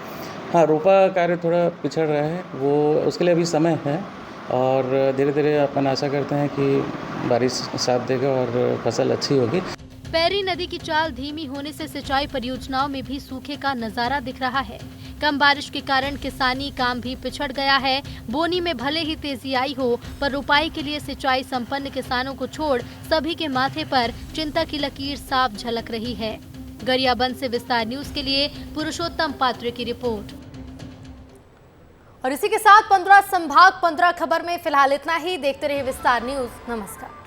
हाँ, रोपा कार्य थोड़ा पिछड़ रहा है, वो उसके लिए अभी समय है, और धीरे धीरे अपन आशा करते हैं कि बारिश साथ देगा और फसल अच्छी होगी। पैरी नदी की चाल धीमी होने से सिंचाई परियोजनाओं में भी सूखे का नजारा दिख रहा है। कम बारिश के कारण किसानी काम भी पिछड़ गया है। बोनी में भले ही तेजी आई हो, पर रुपाई के लिए सिंचाई संपन्न किसानों को छोड़ सभी के माथे पर चिंता की लकीर साफ झलक रही है। गरियाबंद से विस्तार न्यूज के लिए पुरुषोत्तम पात्र की रिपोर्ट। और इसी के साथ 15 संभाग 15 खबर में फिलहाल इतना ही। देखते रहिए विस्तार न्यूज। नमस्कार।